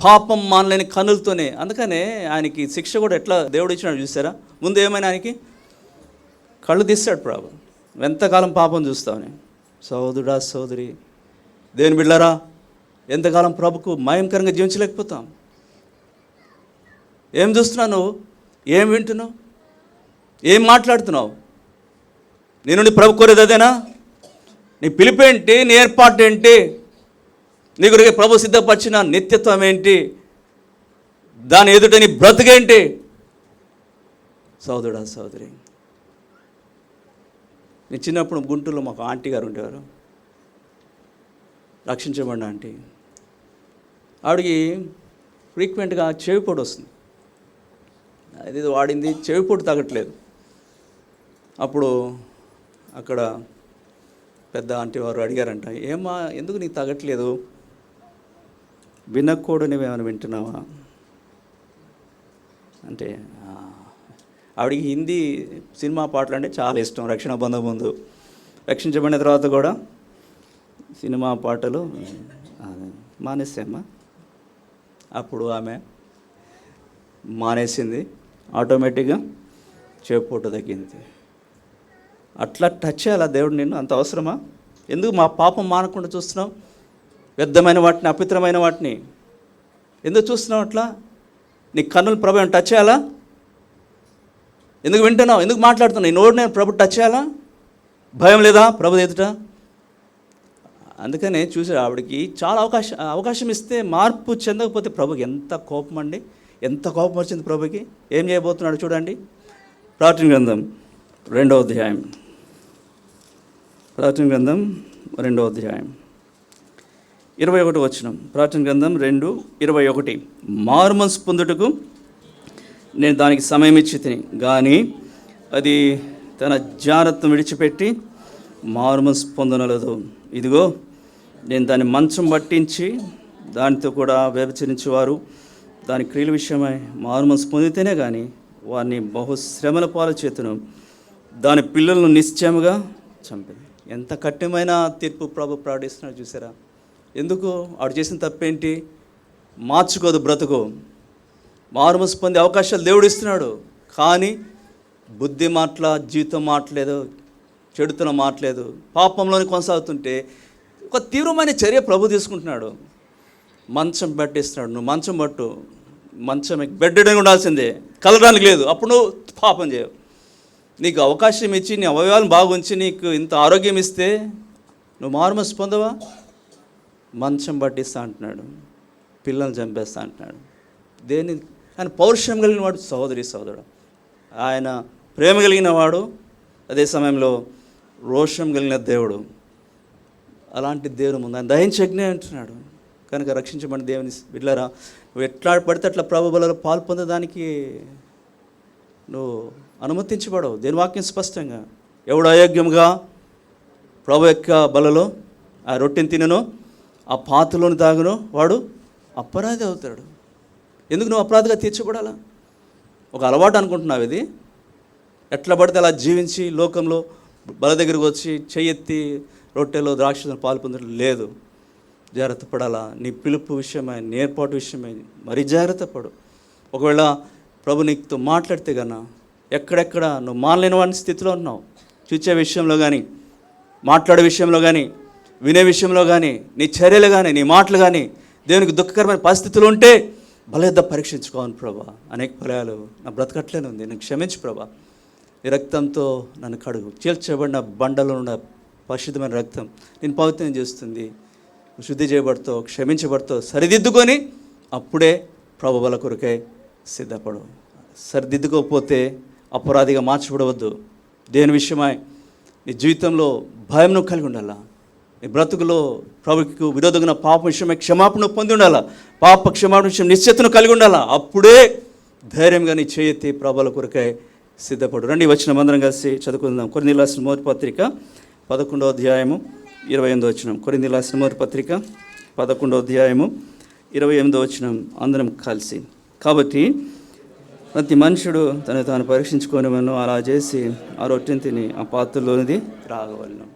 పాపం మానలేని కన్నులతోనే. అందుకనే ఆయనకి శిక్ష కూడా ఎట్లా దేవుడు ఇచ్చినాడు చూసారా? ముందు ఏమైనా ఆయనకి కళ్ళు తీస్తాడు ప్రభు, ఎంతకాలం పాపం చూస్తావని. సోదరుడా సోదరి, దేవుని బిడ్డలారా, ఎంతకాలం ప్రభుకు మయంకరంగా జీవించలేకపోతాం? ఏం చూస్తున్నావు నువ్వు? ఏం వింటున్నావు? ఏం మాట్లాడుతున్నావు? నీ నుండి ప్రభు కోరేది అదేనా? నీ పిలుపేంటి? నీ ఏర్పాటు ఏంటి? నీ గురికి ప్రభు సిద్ధపరిచిన నిత్యత్వం ఏంటి? దాని ఎదుట నీ బ్రతుకేంటి? సోదరుడా సోదరి, నేను చిన్నప్పుడు గుంటూరులో మాకు ఆంటీ గారు ఉండేవారు, రక్షించబడిన ఆంటీ. ఆవిడకి ఫ్రీక్వెంట్గా చెవిపోటు వస్తుంది. అది వాడింది, చెవిపోటు తగ్గట్లేదు. అప్పుడు అక్కడ పెద్ద ఆంటీ వారు అడిగారంట, ఏమా ఎందుకు నీకు తగ్గట్లేదు? వినకూడనివి ఏమైనా వింటున్నావా అంటే, ఆవిడికి హిందీ సినిమా పాటలు అంటే చాలా ఇష్టం. రక్షణ బంధం ముందు, రక్షించబడిన తర్వాత కూడా సినిమా పాటలు మానేసామ్మా. అప్పుడు ఆమె మానేసింది, ఆటోమేటిక్గా చెవిపోటు తగ్గింది. అట్లా టచ్ చేయాలా దేవుడు నిన్ను? అంత అవసరమా? ఎందుకు మా పాపం మానకుండా చూస్తున్నావు? వ్యర్థమైన వాటిని, అపిత్రమైన వాటిని ఎందుకు చూస్తున్నావు? అట్లా నీ కన్నుల ప్రభు టచ్ చేయాలా? ఎందుకు వింటున్నావు? ఎందుకు మాట్లాడుతున్నావు? ఈ నోడు నేను ప్రభు టచ్ చేయాలా? భయం లేదా ప్రభు ఎదుట? అందుకనే చూసి ఆవిడకి చాలా అవకాశం ఇస్తే మార్పు చెందకపోతే ప్రభుకి ఎంత కోపం అండి, ఎంత కోపం వచ్చింది ప్రభుకి. ఏం చేయబోతున్నాడు చూడండి. ప్రకటన గ్రంథం 2వ అధ్యాయం, ప్రకటన గ్రంథం 2వ అధ్యాయం 21 వచనం. ప్రకటన గ్రంథం 2:21, మారుమనసు పొందుటకు నేను దానికి సమయం ఇచ్చి తిని, కానీ అది తన జాగ్రత్తను విడిచిపెట్టి మారుమనసు పొందనలేదు. ఇదిగో నేను దాన్ని మంచం పట్టించి దానితో కూడా వ్యభిచరించేవారు దాని క్రియల విషయమై మారుమనసు పొందితేనే కానీ వారిని బహుశ్రమల పాలు చేతును, దాని పిల్లలను నిశ్చయముగా చంపింది. ఎంత కఠినమైన తీర్పు ప్రభు ప్రకటిస్తున్నాడు చూసారా? ఎందుకు? ఆడు చేసిన తప్పేంటి? మార్చుకోదు బ్రతుకు. మారుమనసు పొందే అవకాశాలు దేవుడు ఇస్తున్నాడు, కానీ బుద్ధి మాట్లా, జీవితం మాట్లేదు, చెడుతనం మాట్లేదు, పాపంలోని కొనసాగుతుంటే ఒక తీవ్రమైన చర్య ప్రభు తీసుకుంటున్నాడు. మంచం పట్టిస్తున్నాడు. నువ్వు మంచం పట్టు, మంచం బెడ్ ఉండాల్సిందే, కలడానికి లేదు. అప్పుడు నువ్వు పాపం చేయవు. నీకు అవకాశం ఇచ్చి నీ అవయవాలను బాగుంచి నీకు ఇంత ఆరోగ్యం ఇస్తే నువ్వు మారుమనసు పొందవా? మంచం పట్టిస్తా అంటున్నాడు, పిల్లల్ని చంపేస్తా అంటున్నాడు. దేని ఆయన పౌరుషం కలిగిన వాడు సహోదరుడు. ఆయన ప్రేమ కలిగిన వాడు, అదే సమయంలో రోషం కలిగిన దేవుడు. అలాంటి దేవుడు ముందు ఆయన దహించజ్ఞ అంటున్నాడు. కనుక రక్షించబడిన దేవుని బిడ్డలారా, నువ్వు ఎట్లా పడితే అట్లా ప్రభు బలలో పాలు పొందడానికి నువ్వు అనుమతించబడవు. దేని వాక్యం స్పష్టంగా, ఎవడు అయోగ్యంగా ప్రభు యొక్క బలలో ఆ రొట్టెని తినను, ఆ పాత్రలోని తాగును, వాడు అపరాధి అవుతాడు. ఎందుకు నువ్వు అపరాధిగా తీర్చబడాలా? ఒక అలవాటు అనుకుంటున్నావు. ఇది ఎట్లా పడితే అలా జీవించి లోకంలో బల దగ్గరికి వచ్చి చెయ్యెత్తి రొట్టెలో ద్రాక్ష పాలు పొందడం లేదు. జాగ్రత్త పడాలా. నీ పిలుపు విషయమై, నీ ఏర్పాటు విషయమై మరీ జాగ్రత్త పడు. ఒకవేళ ప్రభు నీతో మాట్లాడితే కన్నా ఎక్కడెక్కడ నువ్వు మానలేని వాడి స్థితిలో ఉన్నావు, చూచే విషయంలో కానీ, మాట్లాడే విషయంలో కానీ, వినే విషయంలో కానీ, నీ చర్యలు కానీ, నీ మాటలు కానీ దేవునికి దుఃఖకరమైన పరిస్థితులు ఉంటే బలయుద్ధ పరీక్షించుకోవాలి. ప్రభా, అనేక ఫలాలు నా బ్రతకట్లేనే ఉంది, నేను క్షమించు ప్రభా. ఈ రక్తంతో నన్ను కడుగు. చీల్చబడిన బండలో ఉన్న పరిశుద్ధమైన రక్తం నేను పవిత్రం చేస్తుంది. శుద్ధి చేయబడతావు, క్షమించబడతావు, సరిదిద్దుకొని అప్పుడే ప్రభు బల కొరకై సిద్ధపడు. సరిదిద్దుకోకపోతే అపరాధిగా మార్చబడవద్దు. దేని విషయమై నీ జీవితంలో భయం నువ్వు కలిగి ఉండాలా. నీ బ్రతుకులో ప్రభుకు విరోధంగా పాప విషయమై క్షమాపణ పొంది ఉండాలా. పాప క్షమాపణ విషయం నిశ్చయతను కలిగి ఉండాలా. అప్పుడే ధైర్యంగా నీ చేయెత్తి ప్రభుల కొరకై సిద్ధపడు. రండి, వచ్చిన మందరం కలిసి చదువుకుందాం. కొరింథీయులకు రాసిన మొదటి పత్రిక 11వ అధ్యాయము 28వ వచనం. కొరింథీయులకు రాసిన మొదటి పత్రిక 11వ అధ్యాయము 28వ వచనం అందరం కలిసి. కాబట్టి ప్రతి మనుషుడు తను తాను పరీక్షించుకోనివను, అలా చేసి ఆ రొట్టెని తిని ఆ పాత్రలోనిది త్రాగవలెను.